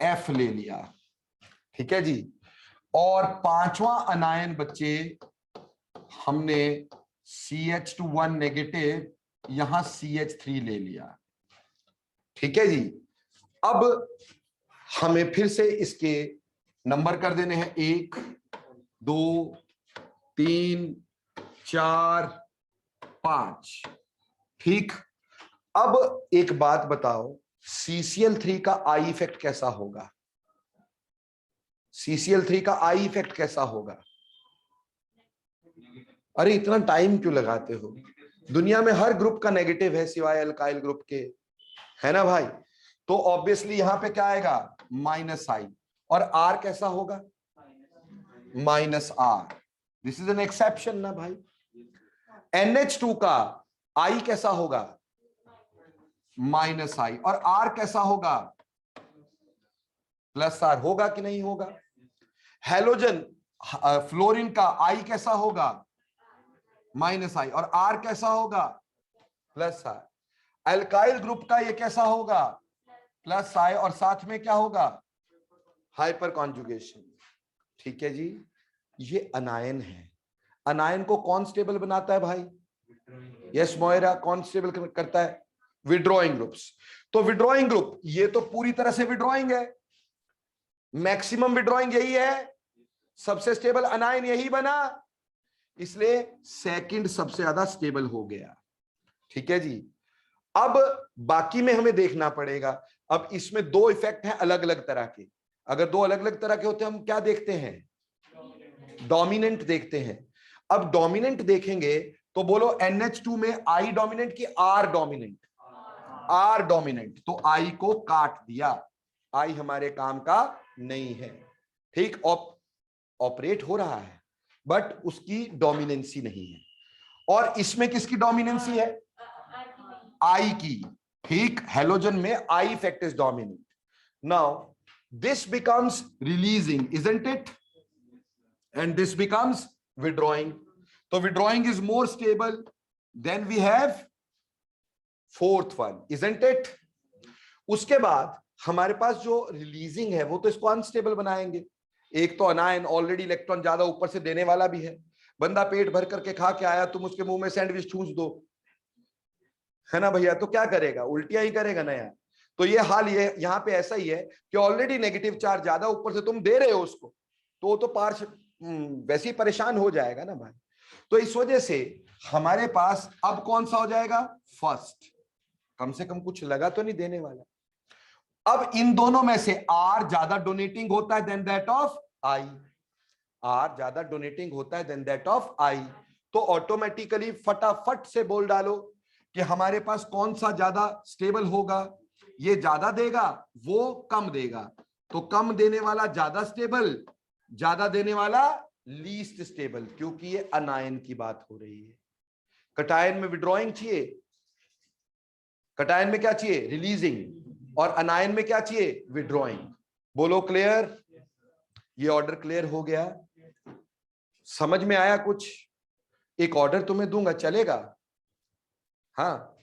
F ले लिया, ठीक है जी। और पांचवा अनायन बच्चे हमने CH2 नेगेटिव, यहां CH3 ले लिया, ठीक है जी। अब हमें फिर से इसके नंबर कर देने हैं, 1 2 3 4 5, ठीक। अब एक बात बताओ, CCl3 का आई इफेक्ट कैसा होगा? CCl3 का आई इफेक्ट कैसा होगा? अरे इतना टाइम क्यों लगाते हो? दुनिया में हर ग्रुप का नेगेटिव है सिवाय अल्काइल ग्रुप के, है ना भाई? तो ऑब्वियसली यहां पे क्या आएगा? -I। और R कैसा होगा? -R। This is an exception ना भाई। NH2 का I कैसा होगा? -I। और R कैसा होगा? +R। होगा कि नहीं होगा? हेलोजन फ्लोरीन का I कैसा होगा? -I। और R कैसा होगा? +R। अल्काइल ग्रुप का ये कैसा होगा? +I। और साथ में क्या होगा? हाइपर कॉन्जुगेशन, ठीक है जी। ये अनायन है। अनायन को कौन स्टेबल बनाता है भाई? यस मोयरा, कौन स्टेबल करता है? Withdrawing groups. तो विड्रॉइंग ग्रुप ये तो पूरी तरह से विड्रॉइंग है, मैक्सिमम विड्रॉइंग यही है, सबसे स्टेबल अनायन यही बना, इसलिए सेकंड सबसे ज्यादा स्टेबल हो गया, ठीक है जी। अब बाकी में हमें देखना पड़ेगा। अब इसमें दो इफेक्ट हैं अलग अलग तरह के। अगर दो अलग अलग तरह के होते हैं, हम क्या देखते हैं? डोमिनेंट देखते हैं। अब डोमिनेंट देखेंगे तो बोलो NH2 में I डोमिनेंट की R डोमिनेंट? R dominant. तो I को काट दिया, I हमारे काम का नहीं है, ठीक। ऑपरेट हो रहा है बट उसकी डोमिनेंसी नहीं है। और इसमें किसकी डोमिनेंसी है? I की, ठीक। हेलोजन में I effect is dominant. Now this becomes releasing, isn't it? And this becomes withdrawing. So withdrawing is more stable. Then we have fourth one, isn't it? उसके बाद हमारे पास जो रिलीजिंग है वो तो इसको अनस्टेबल बनाएंगे। एक तो अनायन ऑलरेडी इलेक्ट्रॉन ज्यादा ऊपर से देने वाला भी है। बंदा पेट भर करके खा के आया, तुम उसके मुंह में सैंडविच ठूस दो, है ना भैया, तो क्या करेगा? उल्टियां ही करेगा ना यार। तो ये हाल ये यहाँ पे ऐसा ही है कि ऑलरेडी नेगेटिव चार्ज ज्यादा ऊपर से तुम दे रहे हो उसको, तो वो तो पार्श वैसे ही परेशान हो जाएगा ना भाई। तो इस वजह से हमारे पास अब कौन सा हो जाएगा? फर्स्ट। कम से कम कुछ लगा तो नहीं देने वाला। अब इन दोनों में से R ज्यादा डोनेटिंग होता है than that of I। R ज्यादा डोनेटिंग होता है देन दैट ऑफ I। तो ऑटोमेटिकली फटाफट से बोल डालो कि हमारे पास कौन सा ज्यादा स्टेबल होगा। ये ज्यादा देगा, वो कम देगा, तो कम देने वाला ज्यादा स्टेबल, ज्यादा देने वाला लीस्ट स्टेबल, क्योंकि ये अनायन की बात हो रही है। कटायन में विड्रॉइंग चाहिए, कटायन में क्या चाहिए, रिलीजिंग, और अनायन में क्या चाहिए, विड्रॉइंग। बोलो क्लियर? ये ऑर्डर क्लियर हो गया? समझ में आया कुछ? एक ऑर्डर तुम्हें दूंगा, चलेगा? हाँ,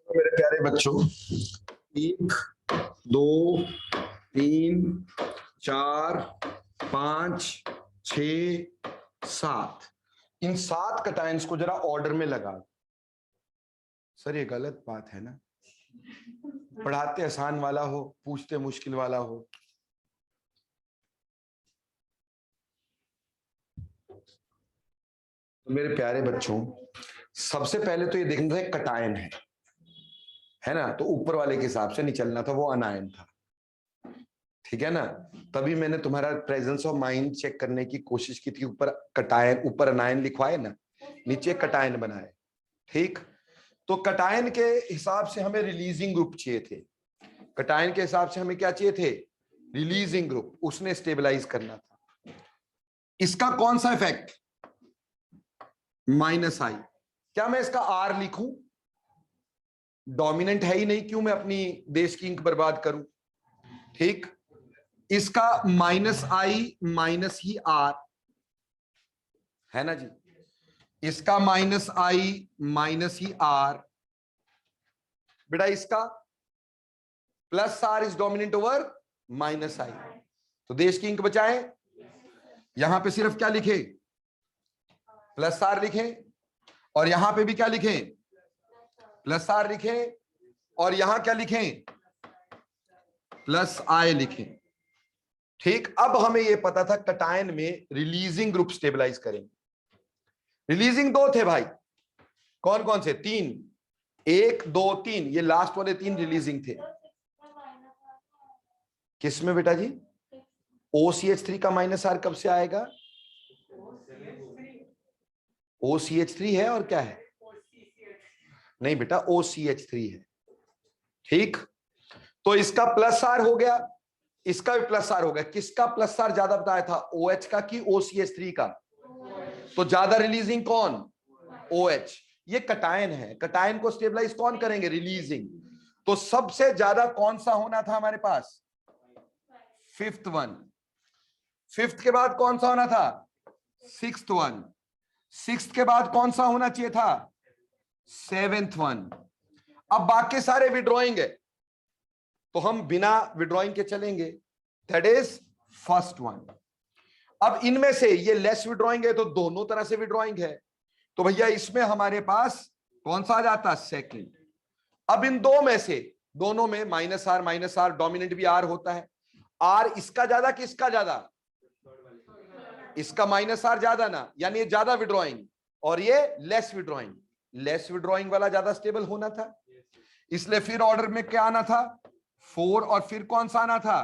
मेरे प्यारे बच्चों, 1 2 3 4 5 6 7, इन 7 कटायंस को जरा ऑर्डर में लगा। सर ये गलत बात है ना? पढ़ाते आसान वाला हो, पूछते मुश्किल वाला हो। तो मेरे प्यारे बच्चों, सबसे पहले तो ये देखना था कटायन है ना? तो ऊपर वाले के हिसाब से नहीं चलना था, वो अनायन था, ठीक है ना? तभी मैंने तुम्हारा प्रेजेंस ऑफ माइंड चेक करने की कोशिश की थी। ऊपर कटायन, ऊपर अनायन लिखवाए ना, नीचे कटायन बनाए, ठीक? तो कटायन के हिसाब से हमें रिलीजिंग ग्रुप चाहिए थे। कटायन के हिसाब से हमें क्या चाहिए थे, रिलीजिंग ग्रुप, उसने स्टेबलाइज करना था। इसका कौन सा इफेक्ट, -I। क्या मैं इसका R लिखूं? डोमिनेंट है ही नहीं, क्यों मैं अपनी देश की इंक बर्बाद करूं, ठीक? इसका -I माइनस ही R है ना जी, इसका -I माइनस ही R। बेटा इसका +R is dominant over -I, तो देश की इंक बचाएं। यहां पे सिर्फ क्या लिखे, +R लिखें, और यहां पे भी क्या लिखें, +R लिखें, और यहां क्या लिखें, +I लिखें, ठीक? अब हमें यह पता था कटायन में रिलीजिंग ग्रुप स्टेबलाइज करेंगे। रिलीजिंग 2 थे भाई, कौन कौन से? 3, 1 2 3, ये लास्ट वाले 3 रिलीजिंग थे। किसमें बेटा जी? OCH3 का -R कब से आएगा? OCH3 है, और क्या है? नहीं बेटा, OCH3 है, ठीक? तो इसका +R हो गया, इसका भी +R हो गया। किसका +R ज्यादा बताया था, OH का कि OCH3 का? तो ज्यादा रिलीजिंग कौन, OH। ये कटायन है, कटायन को स्टेबलाइज कौन करेंगे, रिलीजिंग। तो सबसे ज्यादा कौन सा होना था हमारे पास, 5th वन। 5th के बाद कौन सा होना था, 6th वन। 6th के बाद कौन सा होना चाहिए था, 7th वन। अब बाकी सारे विड्रॉइंग है, तो हम बिना विड्रॉइंग के चलेंगे, दैट इज 1st वन। अब इनमें से ये लेस विड्रॉइंग है, तो दोनों तरह से विड्रॉइंग है, तो भैया इसमें हमारे पास कौन सा आ जाता, 2nd। अब इन दो में से, दोनों में -R, डोमिनेंट भी R होता है। R इसका ज्यादा कि इसका ज्यादा, इसका -R ज्यादा ना, यानी ये ज्यादा विड्रॉइंग, और ये लेस विड्रॉइंग। लेस विड्रॉइंग वाला ज्यादा स्टेबल होना था, इसलिए फिर ऑर्डर में क्या आना था, 4, और फिर कौन सा आना था,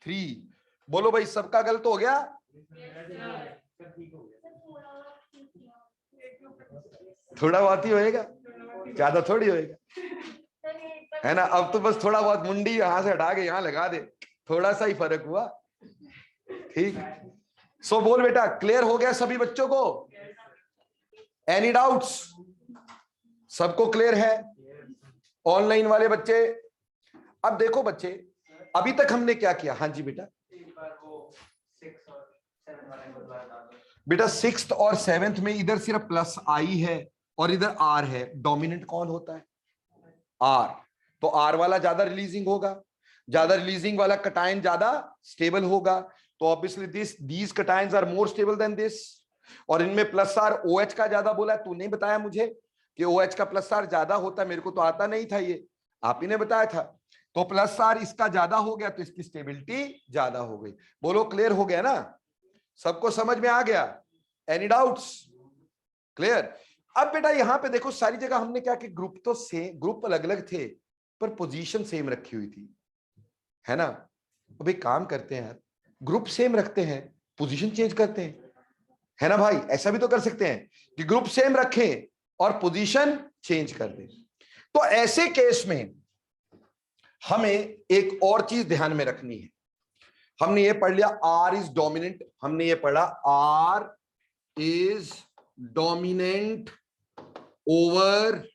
3। बोलो भाई, सबका गलत हो गया? थोड़ा बहुत ही होएगा, ज्यादा थोड़ी होएगा, है ना? अब तो बस थोड़ा बहुत मुंडी यहां से हटा के यहां लगा दे, थोड़ा सा ही फर्क हुआ, ठीक? सो बोल बेटा, क्लियर हो गया सभी बच्चों को? Any doubts? सबको क्लियर है? ऑनलाइन वाले बच्चे? अब देखो बच्चे, अभी तक हमने क्या किया? हाँ जी बेटा, बेटा 6th और 7th में इधर सिर्फ प्लस आई है और इधर आर है, डोमिनेंट कौन होता है? आर। तो आर वाला ज्यादा रिलीजिंग होगा, ज्यादा रिलीजिंग वाला कटायन ज्यादा स्टेबल होगा, तो obviously these cations are more stable than this. और इनमें प्लस आर OH का ज्यादा बोला है, तू नहीं बताया मुझे कि OH का प्लस आर ज्यादा होता है, मेरे को तो आता नहीं था, ये आप ही ने बताया था। तो प्लस आर इसका ज्यादा हो गया तो इसकी स्टेबिलिटी ज्यादा हो गई। बोलो क्लियर हो गया ना? सबको समझ में आ गया? Any doubts? क्लियर? अब बेटा यहां पे देखो, सारी जगह हमने क्या कि ग्रुप तो सेम, ग्रुप अलग अलग थे पर पोजीशन सेम रखी हुई थी, है ना? अभी काम करते हैं यार, ग्रुप सेम रखते हैं, पोजीशन चेंज करते हैं, है ना भाई? ऐसा भी तो कर सकते हैं कि ग्रुप सेम रखें और पोजीशन चेंज कर दें। तो ऐसे केस में हमें एक और चीज ध्यान में रखनी है। हमने ये पढ़ लिया आर इज डोमिनेंट, हमने ये पढ़ा R is dominant over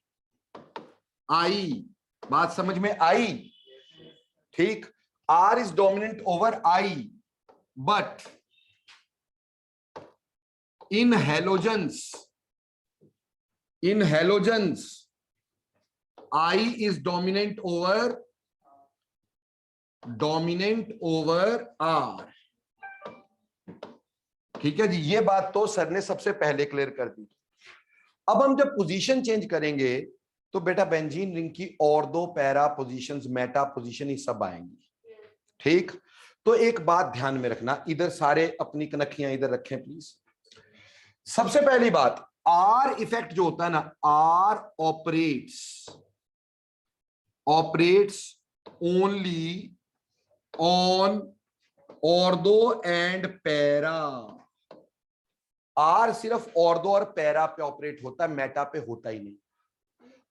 I. बात समझ में आई? ठीक, R is dominant over I, but in halogens I is dominant over R। ठीक है जी, ये बात तो सर ने सबसे पहले क्लियर कर दी। अब हम जब पोजीशन चेंज करेंगे तो बेटा बेंजीन रिंग की और दो पैरा पोजीशंस, मेटा पोजीशन, ये सब आएंगी। ठीक, तो एक बात ध्यान में रखना, इधर सारे अपनी कनखियां इधर रखें प्लीज। सबसे पहली बात, आर इफेक्ट जो होता है ना, R operates only on ortho and para. R सिर्फ ऑर्थो और पैरा पे ऑपरेट होता है, मेटा पे होता ही नहीं।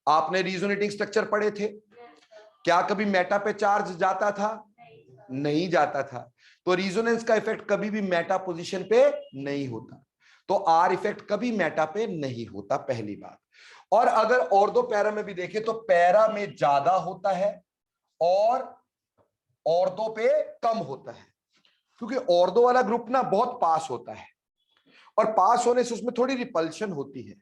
आपने रिजोनेटिंग स्ट्रक्चर पढ़े थे, क्या कभी मेटा पे चार्ज जाता था? नहीं जाता था। तो रिजोनेंस का इफेक्ट कभी भी मेटा पोजीशन पे नहीं होता, तो आर इफेक्ट कभी मेटा पे नहीं होता, पहली बात। और अगर ऑर्थो पैरा में भी देखें तो पैरा में ज्यादा होता है और ऑर्थो पे कम होता है, क्योंकि ऑर्थो वाला ग्रुप ना बहुत पास होता है और पास होने से उसमें थोड़ी रिपल्शन होती है,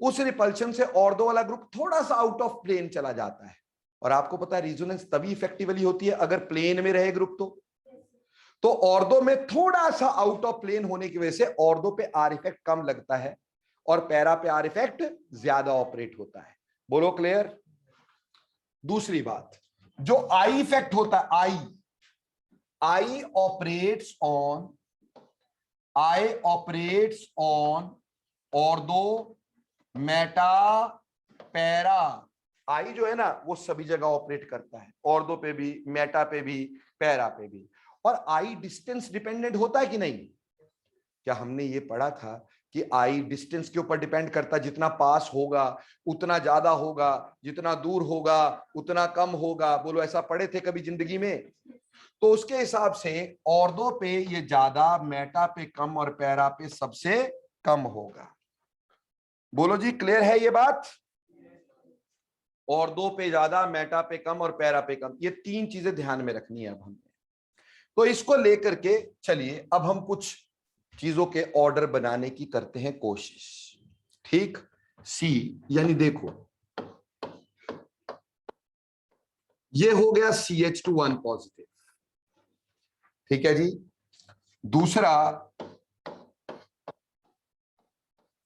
उस रिपल्शन से ऑर्थो वाला ग्रुप थोड़ा सा आउट ऑफ प्लेन चला जाता है। और आपको पता है रिजोनेंस तभी इफेक्टिवली होती है अगर प्लेन में रहे ग्रुप। तो ऑर्थो में थोड़ा सा आउट ऑफ प्लेन होने की वजह से ऑर्थो पे आर इफेक्ट कम लगता है और पैरा पे आर इफेक्ट ज्यादा ऑपरेट होता है। बोलो क्लियर? दूसरी बात, जो आई इफेक्ट होता है, I operates on ortho, meta, para. I जो है ना वो सभी जगह ऑपरेट करता है, ऑर्थो पे भी, मेटा पे भी, पैरा पे भी। और आई डिस्टेंस डिपेंडेंट होता है कि नहीं? क्या हमने ये पढ़ा था कि आई डिस्टेंस के ऊपर डिपेंड करता है, जितना पास होगा उतना ज्यादा होगा, जितना दूर होगा उतना कम होगा। बोलो ऐसा पढ़े थे कभी जिंदगी में? तो उसके हिसाब से ऑर्थो पे ये ज्यादा, मेटा पे कम और पैरा पे सबसे कम होगा। बोलो जी क्लियर है ये बात? ऑर्थो पे ज्यादा, मेटा पे कम और पैरा पे कम, ये तीन चीजें ध्यान में रखनी है अब हमने। तो इसको लेकर के चलिए अब हम कुछ चीजों के ऑर्डर बनाने की करते हैं कोशिश। ठीक, सी यानी देखो ये हो गया CH2 पॉजिटिव, ठीक है जी। दूसरा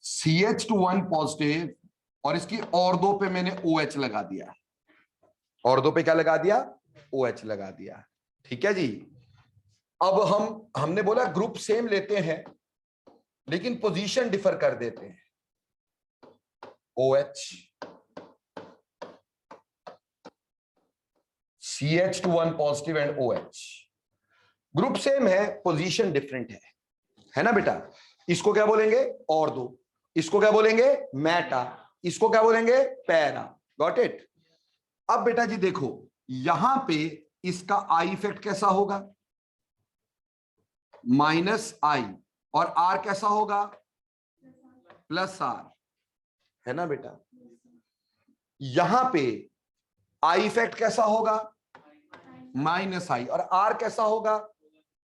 CH2 पॉजिटिव और इसकी ऑर्थो पे मैंने OH लगा दिया, ऑर्थो पे क्या लगा दिया? OH लगा दिया, ठीक है जी। अब हमने बोला ग्रुप सेम लेते हैं लेकिन पोजीशन डिफर कर देते हैं। OH CH2 positive and OH, group same है, पोजीशन डिफरेंट है ना बेटा? इसको क्या बोलेंगे? ऑर्थो, इसको क्या बोलेंगे? मेटा, इसको क्या बोलेंगे? पैरा। Got it? अब बेटा जी देखो यहां पे इसका आई इफेक्ट कैसा होगा? -I, और आर कैसा होगा? +R, है ना बेटा? यहां पे आई इफेक्ट कैसा होगा? -I, और आर कैसा होगा?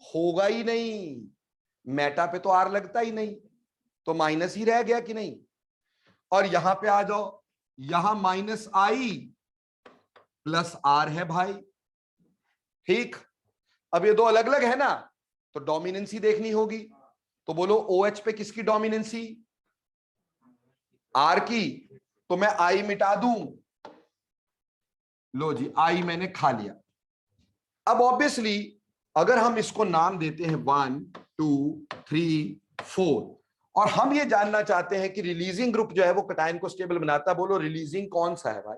होगा ही नहीं, मेटा पे तो आर लगता ही नहीं, तो माइनस ही रह गया कि नहीं। और यहां पे आ जाओ, यहां माइनस आई प्लस आर है भाई, ठीक। अब ये दो अलग अलग है ना, तो डोमिनेंसी देखनी होगी। तो बोलो OH पे किसकी डोमिनेंसी, आर की। तो मैं आई मिटा दूं, लो जी आई मैंने खा लिया। अब ऑब्वियसली अगर हम इसको नाम देते हैं 1 2 3 4 और हम ये जानना चाहते हैं कि रिलीजिंग ग्रुप जो है वो कटायन को स्टेबल बनाता है, बोलो रिलीजिंग कौन सा है भाई।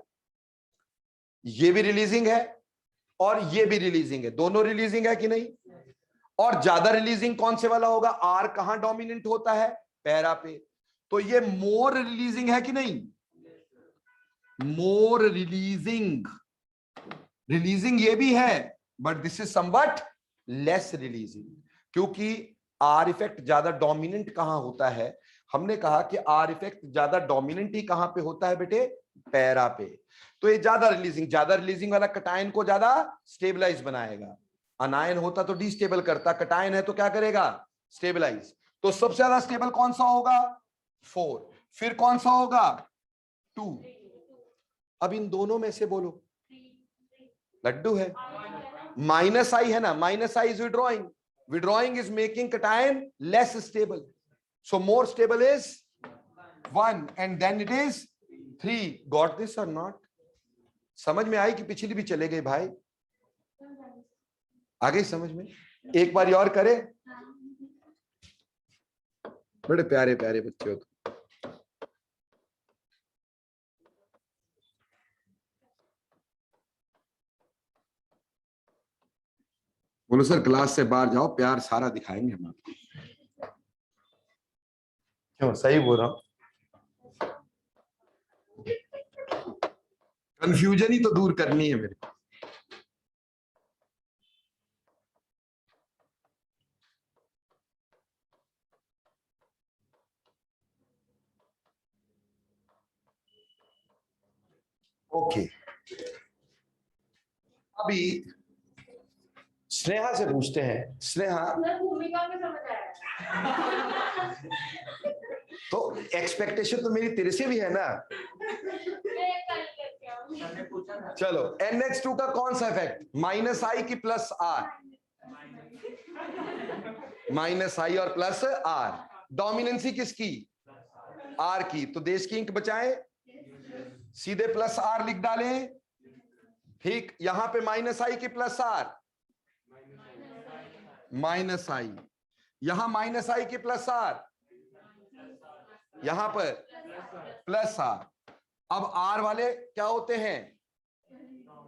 ये भी रिलीजिंग है और ये भी रिलीजिंग है, दोनों रिलीजिंग है कि नहीं। और ज्यादा रिलीजिंग कौन से वाला होगा, आर कहां डोमिनेंट होता है, पैरा पे। तो ये मोर रिलीजिंग है कि नहीं, मोर रिलीजिंग। रिलीजिंग ये भी है but this is somewhat less releasing, क्योंकि आर इफेक्ट ज्यादा डोमिनेंट कहां होता है। हमने कहा कि आर इफेक्ट ज्यादा डोमिनेंट ही कहां पे होता है बेटे, पैरा पे। तो ये ज्यादा रिलीजिंग वाला कटायन को ज्यादा स्टेबलाइज बनाएगा। अनायन होता तो डिस्टेबल करता, कटायन है तो क्या करेगा, स्टेबलाइज। तो सबसे ज्यादा स्टेबल कौन सा होगा, 4। फिर कौन सा होगा, 2। अब इन दोनों में से बोलो, लड्डू है, माइनस आई है ना, minus I is withdrawing is making cation less stable, so more stable is 1 and then it is 3। Got this और नॉट, समझ में आई कि पिछली भी चले गए भाई, आगे समझ में। एक बार और करे, बड़े प्यारे प्यारे बच्चे हो। बोलो सर क्लास से बाहर जाओ, प्यार सारा दिखाएंगे हम आपको। क्यों, सही बोल रहा हूं, कंफ्यूजन ही तो दूर करनी है मेरे को। ओके, अभी स्नेहा से पूछते हैं। स्नेहा, भूमिका में समझ आया तो एक्सपेक्टेशन तो मेरी तेरे से भी है ना। चलो NH2 का कौन सा इफेक्ट, माइनस आई की प्लस आर, माइनस आई और प्लस आर, डोमिनेंसी किसकी, आर की। तो देश की इंक बचाए, सीधे प्लस आर लिख डालें, ठीक। यहां पे माइनस आई की प्लस आर, माइनस आई, यहां माइनस आई की प्लस आर, यहां पर प्लस आर। अब आर वाले क्या होते हैं,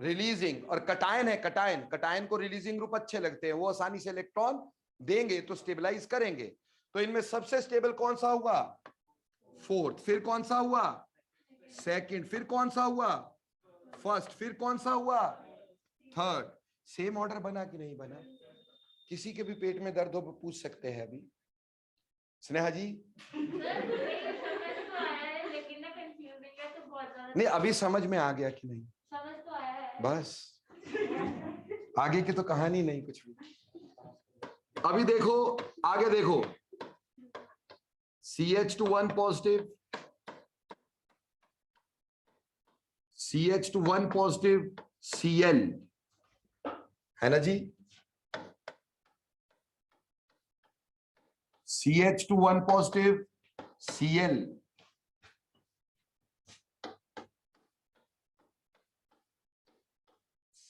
रिलीजिंग, और कटायन है, कटायन को रिलीजिंग ग्रुप अच्छे लगते हैं, वो आसानी से इलेक्ट्रॉन देंगे तो स्टेबलाइज करेंगे। तो इनमें सबसे स्टेबल कौन सा हुआ, 4th। फिर कौन सा हुआ, 2nd। फिर कौन सा हुआ, 1st। फिर कौन सा हुआ, 3rd। सेम ऑर्डर बना कि नहीं बना, किसी के भी पेट में दर्द हो पूछ सकते हैं अभी। स्नेहा जी नहीं, अभी समझ में आ गया कि नहीं, समझ तो आया है, बस आगे की तो कहानी नहीं कुछ भी। अभी देखो, आगे देखो, CH2 1 positive, CH2 1 positive, Cl है ना जी, CH2 1 positive, Cl,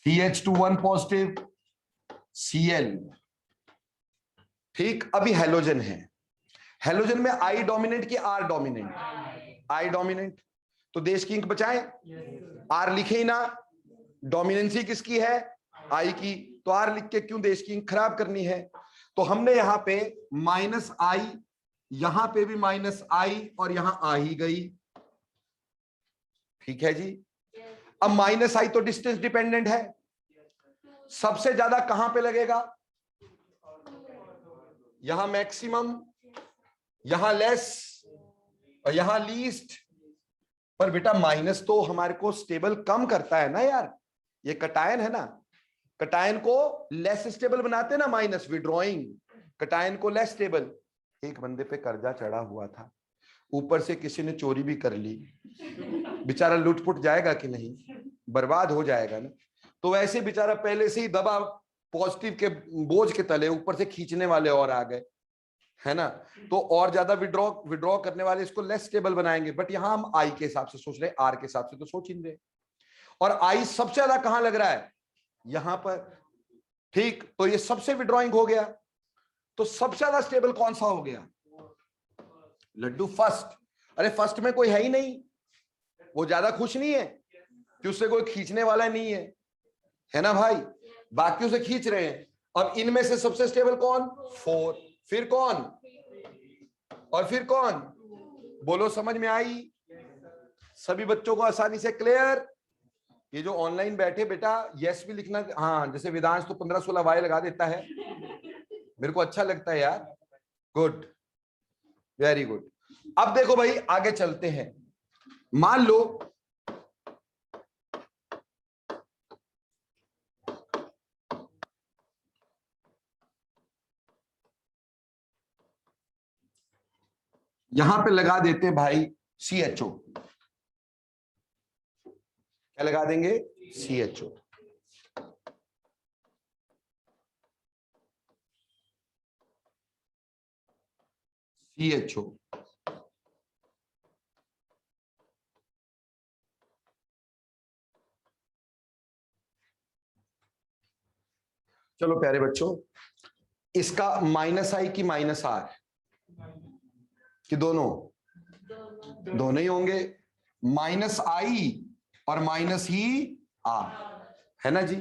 CH2 1 positive, Cl, ठीक। अभी हेलोजन है, हेलोजन में आई डोमिनेंट की आर डोमिनेंट, आई डोमिनेंट। तो देश की इंक बचाएं, आर लिखे ही ना, डोमिनेंसी किसकी है, आई की, तो आर लिख के क्यों देश की इंक खराब करनी है। तो हमने यहां पे माइनस आई, यहां पे भी माइनस आई और यहां आ ही गई, ठीक है जी। अब माइनस आई तो डिस्टेंस डिपेंडेंट है, सबसे ज्यादा कहां पे लगेगा, यहां मैक्सिमम, यहां लेस और यहां लीस्ट। पर बेटा माइनस तो हमारे को स्टेबल कम करता है ना यार, ये कटायन है ना, कटायन को लेस स्टेबल बनाते हैं ना माइनस, विड्रॉइंग। कटायन को लेस स्टेबल। एक बंदे पे कर्जा चढ़ा हुआ था, ऊपर से किसी ने चोरी भी कर ली, बेचारा लुटपुट जाएगा कि नहीं, बर्बाद हो जाएगा ना। तो वैसे बेचारा पहले से ही दबा पॉजिटिव के बोझ के तले, ऊपर से खींचने वाले और आ गए, है ना। तो और ज्यादा विड्रॉ करने वाले इसको लेस स्टेबल बनाएंगे। बट यहां हम आई के हिसाब से सोच रहे हैं, आर के हिसाब से तो सोच ही नहीं रहे। और आई सबसे ज्यादा कहां लग रहा है, यहां पर, ठीक। तो ये सबसे विड्रॉइंग हो गया। तो सबसे ज्यादा स्टेबल कौन सा हो गया, लड्डू फर्स्ट। अरे फर्स्ट में कोई है ही नहीं, वो ज्यादा खुश नहीं है कि उससे कोई खींचने वाला नहीं है ना भाई, बाकी उसे खींच रहे हैं। अब इनमें से सबसे स्टेबल कौन, 4, फिर कौन, और फिर कौन, बोलो समझ में आई सभी बच्चों को आसानी से क्लियर। ये जो ऑनलाइन बैठे बेटा यस भी लिखना, हाँ जैसे वेदांश तो 15-16 वाई लगा देता है, मेरे को अच्छा लगता है यार, गुड, वेरी गुड। अब देखो भाई आगे चलते हैं। मान लो यहां पे लगा देते हैं भाई CHO, क्या लगा देंगे, CHO। CHO चलो प्यारे बच्चों, इसका -I की -R कि दोनों, दोनों ही होंगे, -I और -R, है ना जी।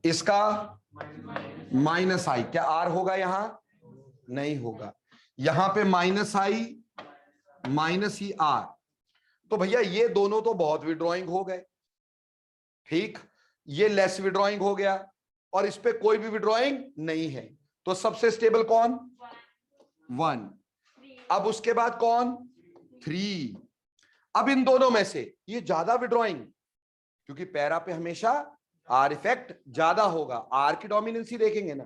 इसका -I, क्या R होगा यहां, नहीं होगा। यहां पे -I -R, तो भैया ये दोनों तो बहुत विड्रॉइंग हो गए, ठीक। ये लेस विड्रॉइंग हो गया और इस पे कोई भी विड्रॉइंग नहीं है। तो सबसे स्टेबल कौन, 1। अब उसके बाद कौन, 3। अब इन दोनों में से ये ज्यादा विड्रॉइंग, क्योंकि पैरा पे हमेशा आर इफेक्ट ज्यादा होगा, आर की डोमिनेंसी देखेंगे ना,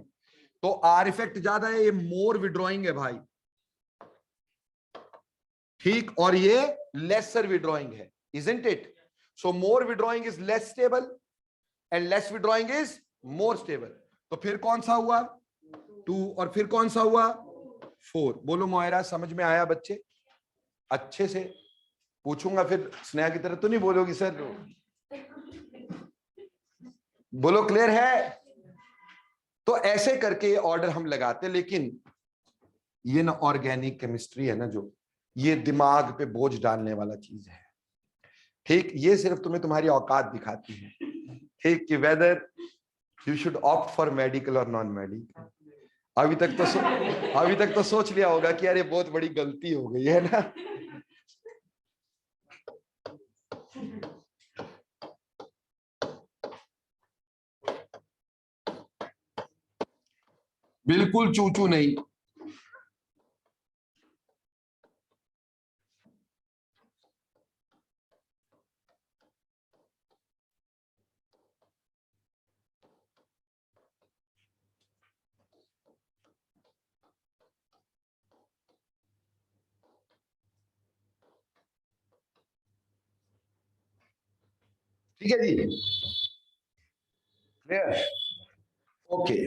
तो आर इफेक्ट ज्यादा है, ये मोर विड्रॉइंग है भाई, ठीक। और ये लेसर विड्रॉइंग है, isn't it. So more withdrawing is less stable and less withdrawing is more stable. तो फिर कौन सा हुआ, 2, और फिर कौन सा हुआ, 4। बोलो मोयरा समझ में आया बच्चे, अच्छे से पूछूंगा फिर स्नेहा की तरह तो नहीं बोलोगी सर, बोलो क्लियर है। तो ऐसे करके ऑर्डर हम लगाते, लेकिन ये ना ऑर्गेनिक केमिस्ट्री है ना, जो ये दिमाग पे बोझ डालने वाला चीज है, ठीक। ये सिर्फ तुम्हें तुम्हारी औकात दिखाती है, ठीक, कि whether you should opt for medical और नॉन मेडिकल। अभी तक तो सोच लिया होगा कि अरे बहुत बड़ी गलती हो गई है ना। बिल्कुल चूचू नहीं, ठीक है जी, क्लियर, ओके।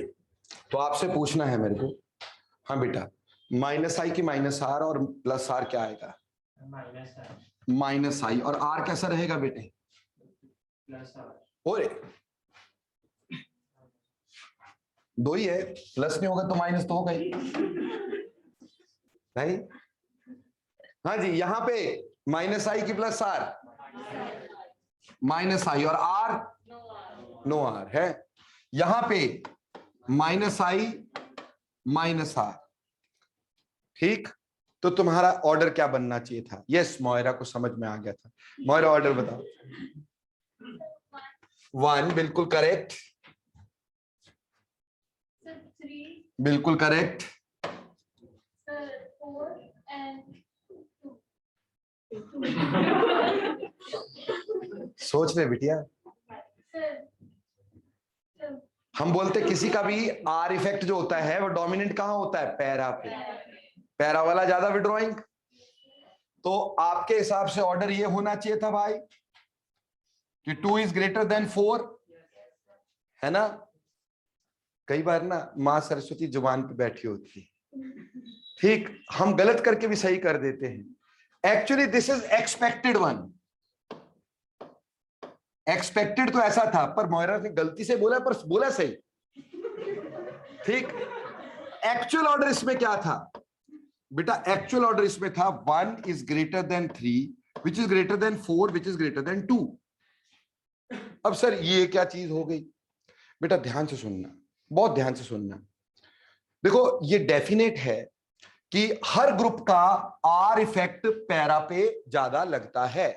तो आपसे पूछना है मेरे को, हाँ बेटा, -I की -R और +R क्या आएगा, -I, और R कैसा रहेगा बेटे, और दो ही है, प्लस नहीं होगा तो माइनस तो होगा ही नहीं। हाँ जी, यहां पे -I की +R, -I, और R नो R है। यहां पे -I -R, ठीक। तो तुम्हारा ऑर्डर क्या बनना चाहिए था, यस मोयरा को समझ में आ गया था। मोयरा ऑर्डर बताओ। 1 बिल्कुल करेक्ट, बिल्कुल करेक्ट, 4 and 2 सोच रहे बिटिया, हम बोलते किसी का भी आर इफेक्ट जो होता है वो डोमिनेंट कहां होता है, पैरा पे, पैरा वाला ज्यादा विड्रॉइंग। तो आपके हिसाब से ऑर्डर ये होना चाहिए था भाई कि 2 इज ग्रेटर देन 4, है ना। कई बार ना मां सरस्वती जुबान पे बैठी होती है, ठीक, हम गलत करके भी सही कर देते हैं। Actually this is expected one. Expected तो ऐसा था, पर मोयरा ने गलती से बोला, पर बोला सही, ठीक। एक्चुअल ऑर्डर इसमें क्या था बेटा, एक्चुअल ऑर्डर इसमें था 1 is greater then 3 which is greater then 4 which is greater then 2। अब सर ये क्या चीज हो गई बेटा, ध्यान से सुनना, बहुत ध्यान से सुनना। देखो ये डेफिनेट है कि हर ग्रुप का आर इफेक्ट पैरा पे ज्यादा लगता है,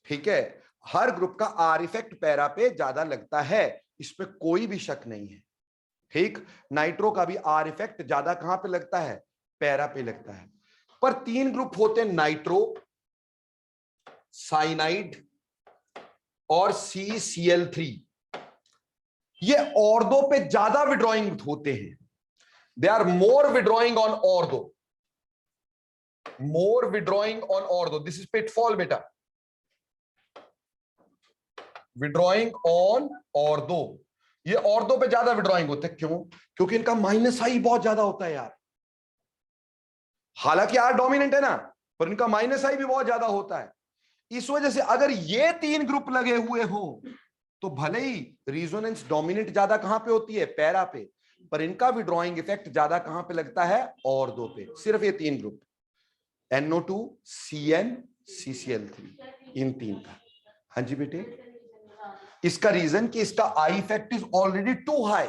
ठीक है। हर ग्रुप का आर इफेक्ट पैरा पे ज्यादा लगता है, इस पे कोई भी शक नहीं है, ठीक। नाइट्रो का भी आर इफेक्ट ज्यादा कहां पे लगता है, पैरा पे लगता है। पर 3 ग्रुप होते हैं, नाइट्रो, साइनाइड और CCl3। ये ऑर्थो पे ज्यादा विड्रॉइंग होते हैं। They are more withdrawing on ortho, more withdrawing on ortho. This is pitfall बेटा, विड्रॉइंग ऑन ऑर्थो। ये ऑर्थो पे ज्यादा विड्रॉइंग होते हैं, क्यों? क्योंकि इनका माइनस आई बहुत ज्यादा होता है यार। हालांकि आर डोमिनेंट है ना, पर इनका माइनस आई भी बहुत ज्यादा होता है। इस वजह से अगर ये 3 ग्रुप लगे हुए हो तो भले ही रिजोनेंस डोमिनेंट ज्यादा कहां पे होती है, पैरा पे, पर इनका भी ड्रॉइंग इफेक्ट ज्यादा कहां पे लगता है, ऑर्थो पे। सिर्फ ये 3 ग्रुप, NO2, CN, CCl3, इन 3 का। हाँ जी बेटे, इसका रीजन कि इसका I effect is already too high.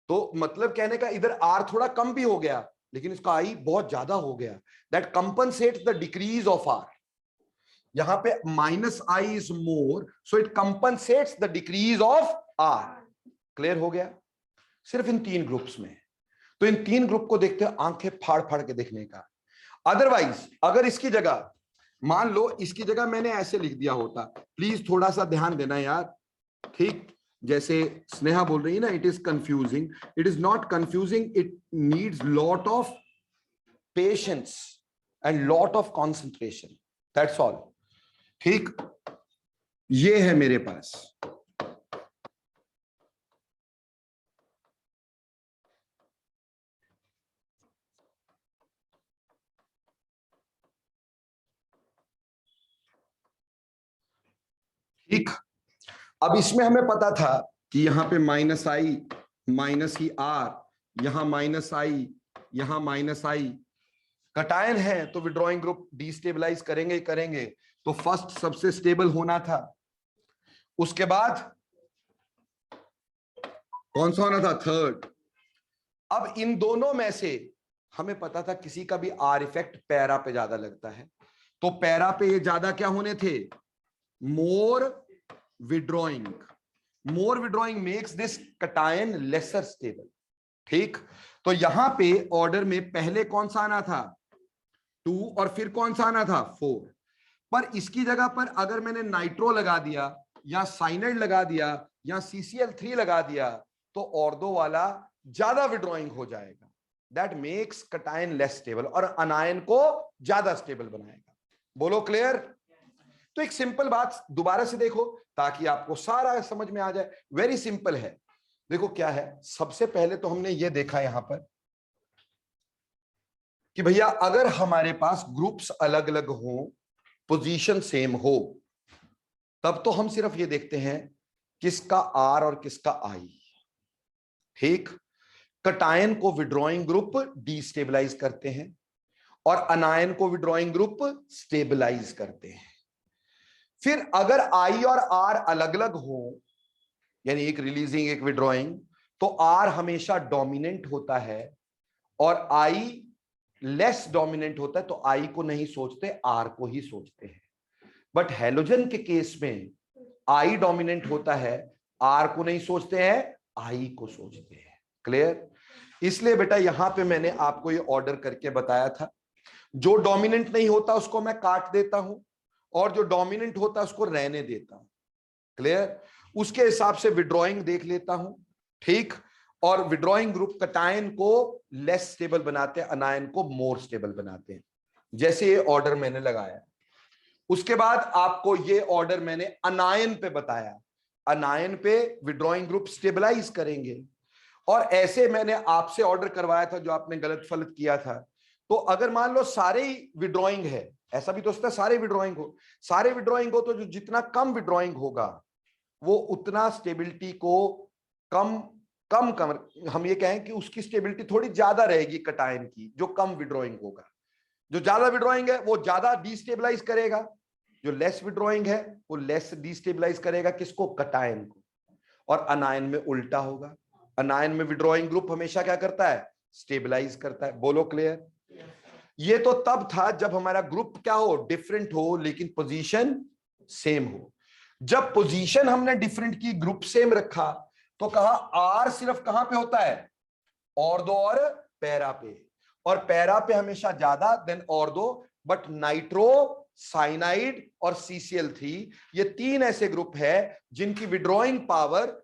तो मतलब कहने का इधर आर थोड़ा कम भी हो गया, लेकिन इसका आई बहुत ज्यादा हो गया, that compensates the decrease of R. यहां पे minus I is more, so it compensates the decrease of R. Clear हो गया? सिर्फ इन 3 ग्रुप्स में। तो इन 3 ग्रुप को देखते हैं आंखें फाड़ फाड़ के देखने का। अदरवाइज अगर इसकी जगह, मान लो इसकी जगह मैंने ऐसे लिख दिया होता, प्लीज थोड़ा सा ध्यान देना यार, ठीक। जैसे स्नेहा बोल रही है ना, it is confusing. It is not confusing, it needs lot of patience and lot of concentration, that's all, ठीक। ये है मेरे पास, ठीक। अब इसमें हमें पता था कि यहां पे माइनस आई, माइनस ही आर, यहां माइनस आई, यहां माइनस आई। कटायन है तो विड्रॉइंग ग्रुप डिस्टेबलाइज करेंगे ही करेंगे। तो फर्स्ट सबसे स्टेबल होना था, उसके बाद कौन सा होना था, थर्ड। अब इन दोनों में से हमें पता था किसी का भी आर इफेक्ट पैरा पे ज्यादा लगता है, तो पैरा पे ये ज्यादा क्या होने थे, more withdrawing. More withdrawing makes this cation lesser stable, ठीक। तो यहां पे ऑर्डर में पहले कौन सा आना था, 2, और फिर कौन सा आना था, 4। पर इसकी जगह पर अगर मैंने नाइट्रो लगा दिया या साइनाइड लगा दिया या CCl3 लगा दिया तो ऑर्थो वाला ज्यादा विड्रॉइंग हो जाएगा, that makes cation less stable, और अनायन को ज्यादा स्टेबल बनाएगा। बोलो क्लियर? तो एक सिंपल बात दोबारा से देखो ताकि आपको सारा समझ में आ जाए। वेरी सिंपल है। देखो क्या है, सबसे पहले तो हमने ये देखा यहां पर कि भैया अगर हमारे पास ग्रुप्स अलग अलग हो, पोजीशन सेम हो, तब तो हम सिर्फ ये देखते हैं किसका आर और किसका आई, ठीक। कटायन को विड्रॉइंग ग्रुप डिस्टेबलाइज करते हैं और अनायन को विड्रॉइंग ग्रुप स्टेबलाइज करते हैं। फिर अगर आई और आर अलग अलग हो, यानी एक रिलीजिंग एक विड्रॉइंग, तो आर हमेशा डोमिनेंट होता है और आई लेस डोमिनेंट होता है, तो आई को नहीं सोचते, आर को ही सोचते हैं। बट हैलोजन के केस में आई डोमिनेंट होता है, आर को नहीं सोचते हैं, आई को सोचते हैं। क्लियर? इसलिए बेटा यहां पे मैंने आपको ये ऑर्डर करके बताया था, जो डोमिनेंट नहीं होता उसको मैं काट देता हूं और जो डोमिनेंट होता है उसको रहने देता हूं। क्लियर? उसके हिसाब से विड्रॉइंग देख लेता हूं, ठीक। और विड्रॉइंग ग्रुप कटायन को लेस स्टेबल बनाते हैं, अनायन को मोर स्टेबल बनाते हैं। जैसे ये ऑर्डर मैंने लगाया, उसके बाद आपको ये ऑर्डर मैंने अनायन पे बताया, अनायन पे विड्रॉइंग ग्रुप स्टेबलाइज करेंगे। और ऐसे मैंने आपसे ऑर्डर करवाया था जो आपने गलत फलत किया था। तो अगर मान लो सारे ही विड्रॉइंग है, ऐसा भी तो होता है सारे विड्रॉइंग हो, सारे विड्रॉइंग हो तो जो जितना कम विड्रॉइंग होगा वो उतना स्टेबिलिटी को कम कम कम हम ये कहें कि उसकी स्टेबिलिटी थोड़ी ज्यादा रहेगी कटायन की, जो कम विड्रॉइंग होगा। जो ज्यादा विड्रॉइंग है वो ज्यादा डिस्टेबलाइज करेगा, जो लेस विड्रॉइंग है वो लेस डिस्टेबलाइज करेगा, किसको, कटायन को। और अनायन में उल्टा होगा, अनायन में विड्रॉइंग ग्रुप हमेशा क्या करता है, स्टेबलाइज करता है। बोलो क्लियर। ये तो तब था जब हमारा ग्रुप क्या हो, डिफरेंट हो लेकिन पोजीशन सेम हो। जब पोजीशन हमने डिफरेंट की, ग्रुप सेम रखा, तो कहा आर सिर्फ कहां पे होता है, ऑर्थो और पैरा पे, और पैरा पे हमेशा ज्यादा than ortho. But nitro, cyanide और CCl3 ये तीन ऐसे ग्रुप है जिनकी विड्रॉइंग पावर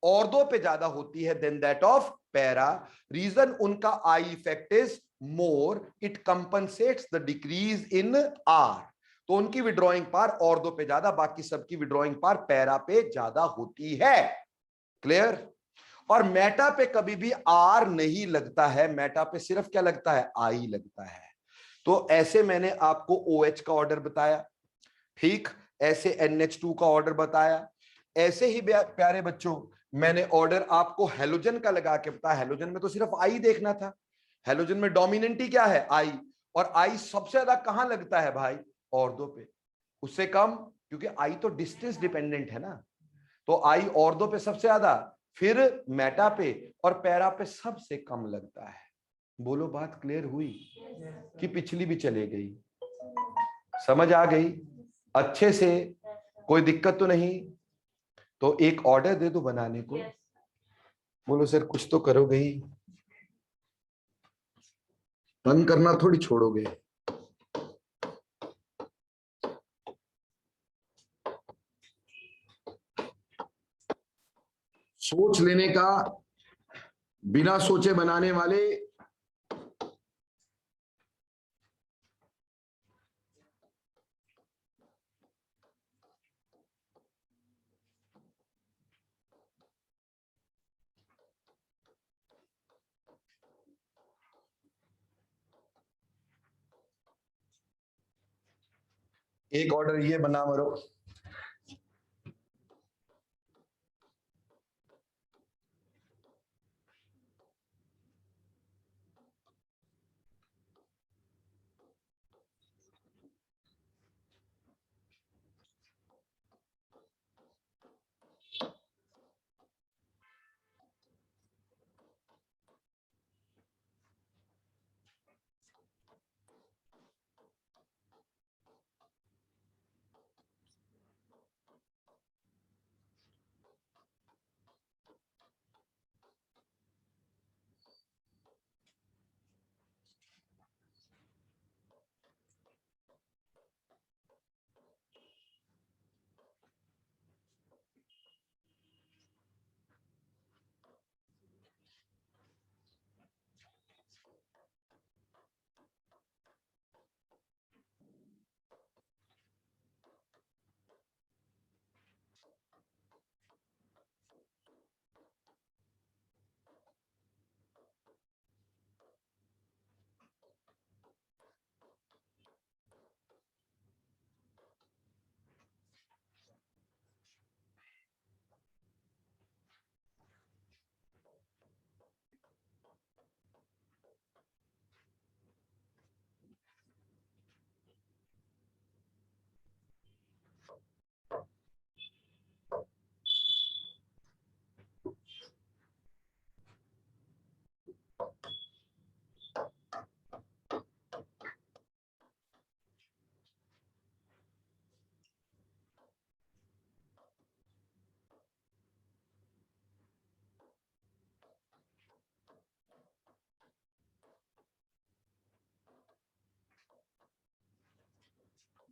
ऑर्थो पे ज्यादा होती है than that of para. Reason उनका I effect is more, it compensates the decrease in R. तो उनकी विड्रॉइंग पावर ऑर्थो पे ज्यादा, बाकी सबकी विड्रॉइंग पावर पैरा पे ज्यादा होती है। क्लियर। और मेटा पे कभी भी आर नहीं लगता है, मेटा पे सिर्फ क्या लगता है, आई लगता है। तो ऐसे मैंने आपको OH का ऑर्डर बताया, ठीक। ऐसे NH2 का ऑर्डर बताया। ऐसे ही प्यारे बच्चों मैंने ऑर्डर आपको हेलोजन का लगा के बताया। हेलोजन में तो सिर्फ आई देखना था, हेलोजन में डोमिनेंट ही क्या है, आई। और आई सबसे ज्यादा कहां लगता है भाई, ऑर्थो पे। उससे कम, क्योंकि आई तो डिस्टेंस डिपेंडेंट है ना, तो आई ऑर्थो पे सबसे ज्यादा, फिर मेटा पे, और पैरा पे सबसे कम लगता है। बोलो बात क्लियर हुई कि पिछली भी चले गई, समझ आ गई अच्छे से, कोई दिक्कत तो नहीं। तो एक ऑर्डर दे दो बनाने को। बोलो सर कुछ तो करोगे ही, तंग करना थोड़ी छोड़ोगे। सोच लेने का, बिना सोचे बनाने वाले एक ऑर्डर ये बना मरो।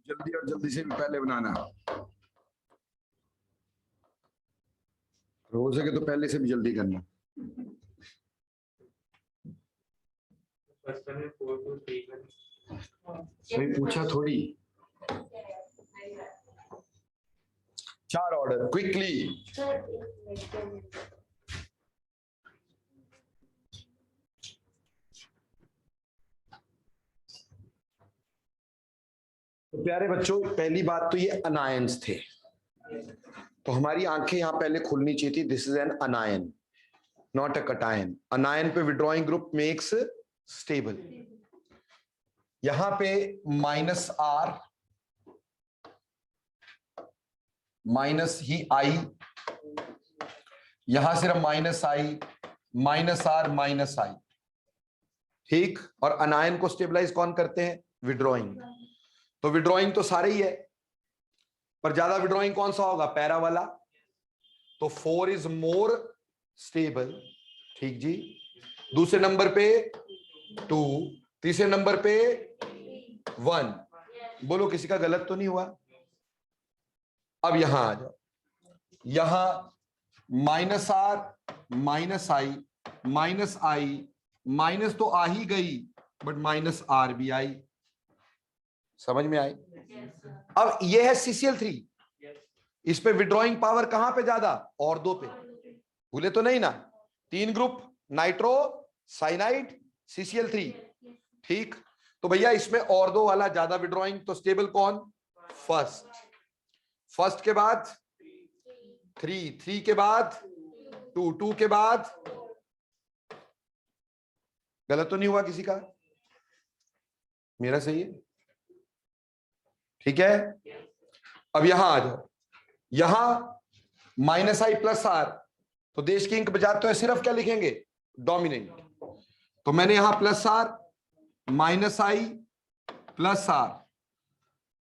जल्दी और जल्दी से पहले बनाना। हो सके तो पहले से भी जल्दी करना। सही पूछा थोड़ी। 4 ऑर्डर क्विकली। तो प्यारे बच्चों, पहली बात तो ये अनायंस थे, तो हमारी आंखें यहां पहले खुलनी चाहिए थी। This is an अनायन, not a cation. अनायन पे विड्रॉइंग ग्रुप मेक्स स्टेबल। यहां पे -R माइनस ही I, यहां सिर्फ -I, -R -I, ठीक। और अनायन को स्टेबलाइज कौन करते हैं? विड्रॉइंग। तो विड्रॉइंग तो सारे ही है, पर ज्यादा विड्रॉइंग कौन सा होगा? पैरा वाला। तो 4 इज मोर स्टेबल, ठीक जी। दूसरे नंबर पे 2, तीसरे नंबर पे 1। बोलो किसी का गलत तो नहीं हुआ? अब यहां आ जाओ, यहां -R -I माइनस तो आ ही गई, बट -R भी आई। समझ में आई? अब ये है CCl3, इस पे विड्रॉइंग पावर कहां पे ज्यादा? ऑर्थो पे। भूले तो नहीं ना? 3 ग्रुप, नाइट्रो, साइनाइड, CCl3, ठीक। तो भैया इसमें ऑर्थो वाला ज्यादा विड्रॉइंग, तो स्टेबल कौन? फर्स्ट के बाद 3 के बाद 2 के बाद। गलत तो नहीं हुआ किसी का? मेरा सही है, ठीक है। अब यहां आ जाओ, यहां -I +R, तो देश की इंक बजाते हैं सिर्फ क्या लिखेंगे? डोमिनेंट। तो मैंने यहां +R -I +R,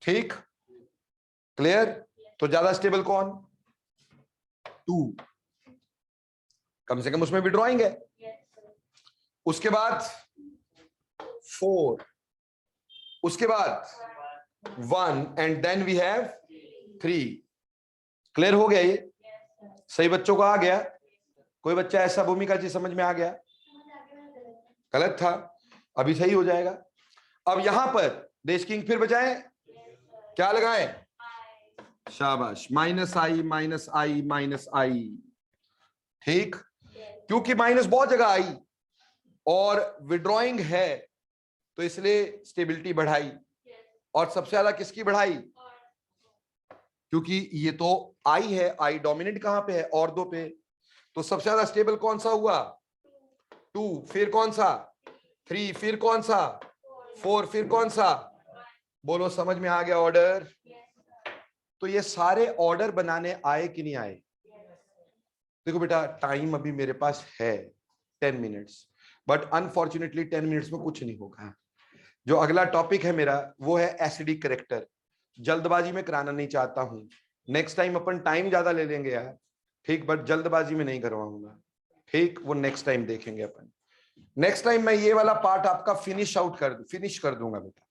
ठीक, क्लियर। तो ज्यादा स्टेबल कौन? 2, कम से कम उसमें विड्रॉइंग है। उसके बाद 4, उसके बाद 1, and then we have 3। Clear हो गया? ये सही बच्चों को आ गया? कोई बच्चा ऐसा भूमिका जी समझ में आ गया? गलत था, अभी सही हो जाएगा। अब यहां पर देश की इंक फिर बजाएं, क्या लगाएं? शाबाश, -I, ठीक। क्योंकि माइनस बहुत जगह आई और विड्रॉइंग है, तो इसलिए स्टेबिलिटी बढ़ाई। और सबसे ज्यादा किसकी बढ़ाई? क्योंकि ये तो I है, I डोमिनेंट कहां पे है? ऑर्थो पे। तो सबसे ज्यादा स्टेबल कौन सा हुआ? 2, फिर कौन सा? 3, फिर कौन सा? 4, फिर कौन सा? बोलो समझ में आ गया ऑर्डर? तो ये सारे ऑर्डर बनाने आए कि नहीं आए? देखो बेटा, टाइम अभी मेरे पास है 10 मिनट्स, बट अनफॉर्चुनेटली 10 मिनट्स में कुछ नहीं होगा। जो अगला टॉपिक है मेरा वो है एसिडिक करेक्टर। जल्दबाजी में कराना नहीं चाहता हूं, नेक्स्ट टाइम अपन टाइम ज्यादा ले लेंगे यार, ठीक, बट जल्दबाजी में नहीं करवाऊंगा, ठीक। वो नेक्स्ट टाइम देखेंगे अपन। नेक्स्ट टाइम मैं ये वाला पार्ट आपका फिनिश कर दूंगा बेटा।